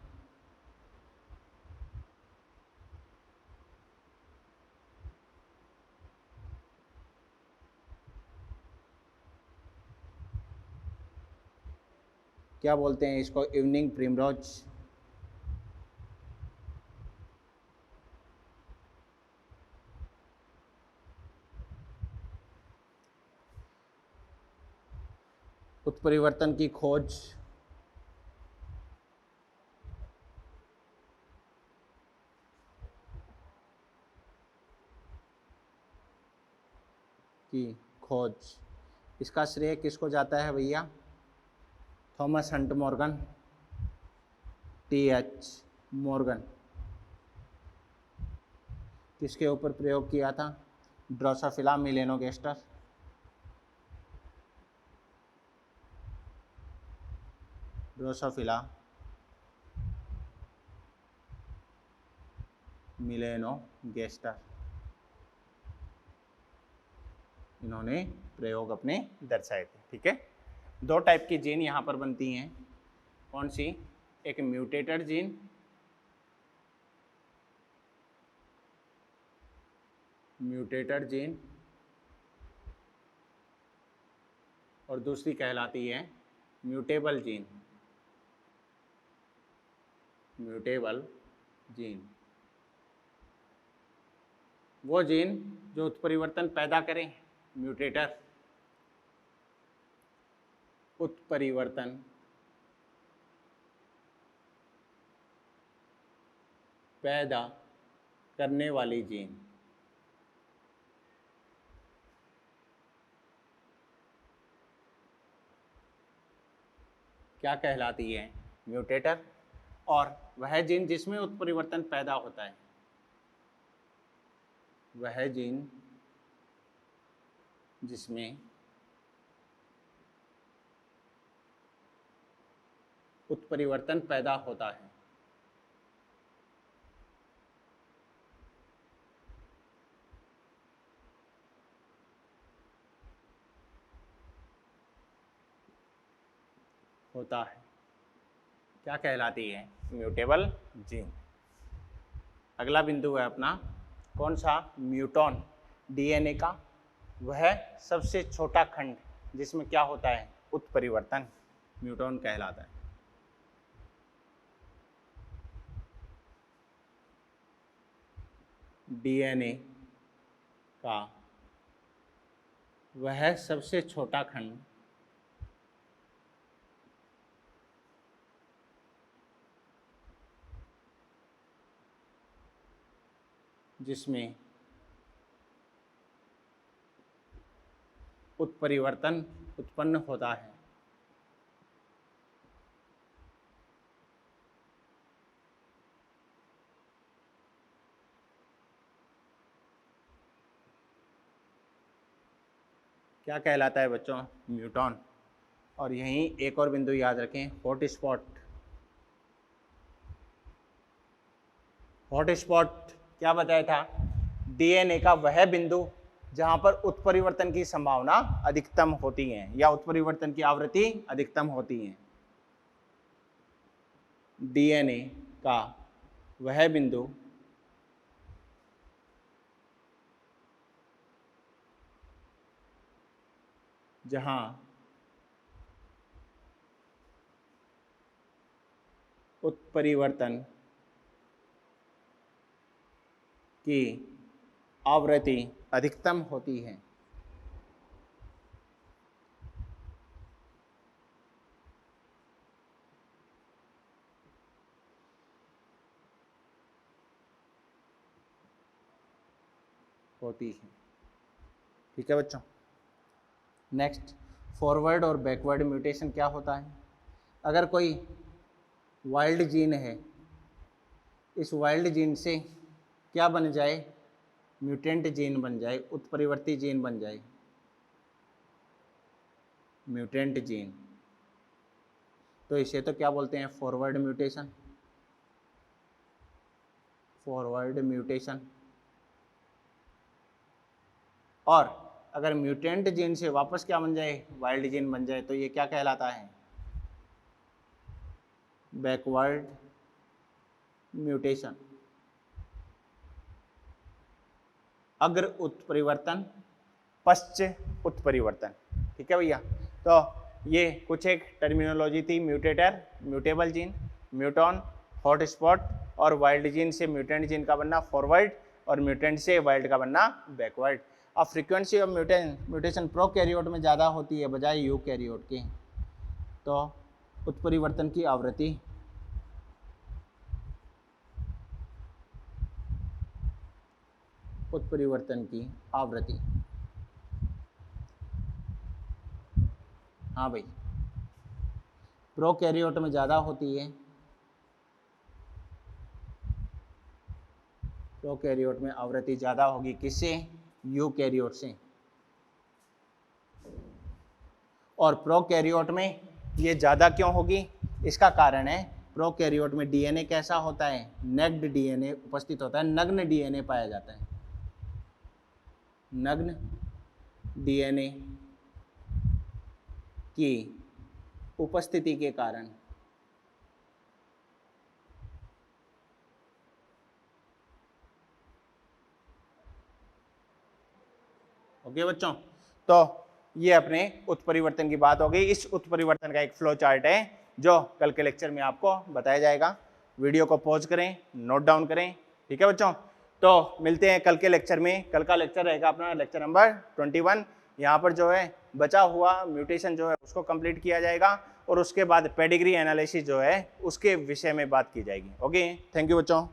क्या बोलते हैं इसको, इवनिंग प्रिमरोज। उत्परिवर्तन की खोज इसका श्रेय किसको जाता है भैया, Thomas Hunt Morgan. TH Morgan किसके ऊपर प्रयोग किया था? ड्रोसोफिला मेलेनोगास्टर। ड्रोसोफिला मेलेनोगास्टर, इन्होंने प्रयोग अपने दर्शाए थे। ठीक है, दो टाइप की जीन यहाँ पर बनती हैं। कौन सी? एक म्यूटेटेड जीन, म्यूटेटेड जीन, और दूसरी कहलाती है म्यूटेबल जीन, म्यूटेबल जीन। वो जीन जो उत्परिवर्तन पैदा करें, म्यूटेटर, उत्परिवर्तन पैदा करने वाली जीन, क्या कहलाती है? म्यूटेटर। और वह जीन जिसमें उत्परिवर्तन पैदा होता है, वह जीन जिसमें उत्परिवर्तन पैदा होता है, क्या कहलाती है? Mutable gene. अगला बिंदु है अपना कौन सा? म्यूटॉन, डीएनए का वह सबसे छोटा खंड जिसमें क्या होता है? उत्परिवर्तन, म्यूटॉन कहलाता है। डीएनए का वह सबसे छोटा खंड जिसमें उत्परिवर्तन उत्पन्न होता है, क्या कहलाता है बच्चों? म्यूटॉन। और यहीं एक और बिंदु याद रखें, हॉटस्पॉट। हॉटस्पॉट क्या बताया था? डीएनए का वह बिंदु जहां पर उत्परिवर्तन की संभावना अधिकतम होती है या उत्परिवर्तन की आवृत्ति अधिकतम होती है। डीएनए का वह बिंदु जहां उत्परिवर्तन की आवृत्ति अधिकतम होती है, ठीक है बच्चों। नेक्स्ट, फॉरवर्ड और बैकवर्ड म्यूटेशन क्या होता है? अगर कोई वाइल्ड जीन है, इस वाइल्ड जीन से क्या बन जाए? म्यूटेंट जीन बन जाए, उत्परिवर्ती जीन बन जाए, म्यूटेंट जीन, तो इसे तो क्या बोलते हैं? Forward mutation, forward mutation. और अगर म्यूटेंट जीन से वापस क्या बन जाए? वाइल्ड जीन बन जाए, तो ये क्या कहलाता है? Backward mutation. अग्र उत्परिवर्तन, पश्च उत्परिवर्तन। ठीक है भैया, तो ये कुछ एक टर्मिनोलॉजी थी। म्यूटेटर, म्यूटेबल जीन, म्यूटॉन, हॉटस्पॉट, और वाइल्ड जीन से म्यूटेंट जीन का बनना फॉरवर्ड, और म्यूटेंट से वाइल्ड का बनना बैकवर्ड। अब फ्रीक्वेंसी ऑफ म्यूटेशन प्रोकैरियोट में ज़्यादा होती है बजाय यूकैरियोट के, तो उत्परिवर्तन की आवृत्ति हाँ भाई, प्रोकैरियोट में ज़्यादा होती है प्रोकैरियोट में आवृत्ति ज़्यादा होगी किससे? यूकैरियोट से। और प्रोकैरियोट में ये ज़्यादा क्यों होगी? इसका कारण है प्रोकैरियोट में डीएनए कैसा होता है? नेक्ड डीएनए उपस्थित होता है, नग्न डीएनए पाया जाता है। नग्न डीएनए की उपस्थिति के कारण ओके बच्चों, तो ये अपने उत्परिवर्तन की बात हो गई। इस उत्परिवर्तन का एक फ्लो चार्ट है जो कल के लेक्चर में आपको बताया जाएगा। वीडियो को पॉज करें, नोट डाउन करें, ठीक है बच्चों। तो मिलते हैं कल के लेक्चर में। कल का लेक्चर रहेगा अपना लेक्चर नंबर 21। यहाँ पर जो है बचा हुआ म्यूटेशन जो है उसको कंप्लीट किया जाएगा और उसके बाद पेडिग्री एनालिसिस जो है उसके विषय में बात की जाएगी। ओके, थैंक यू बच्चों।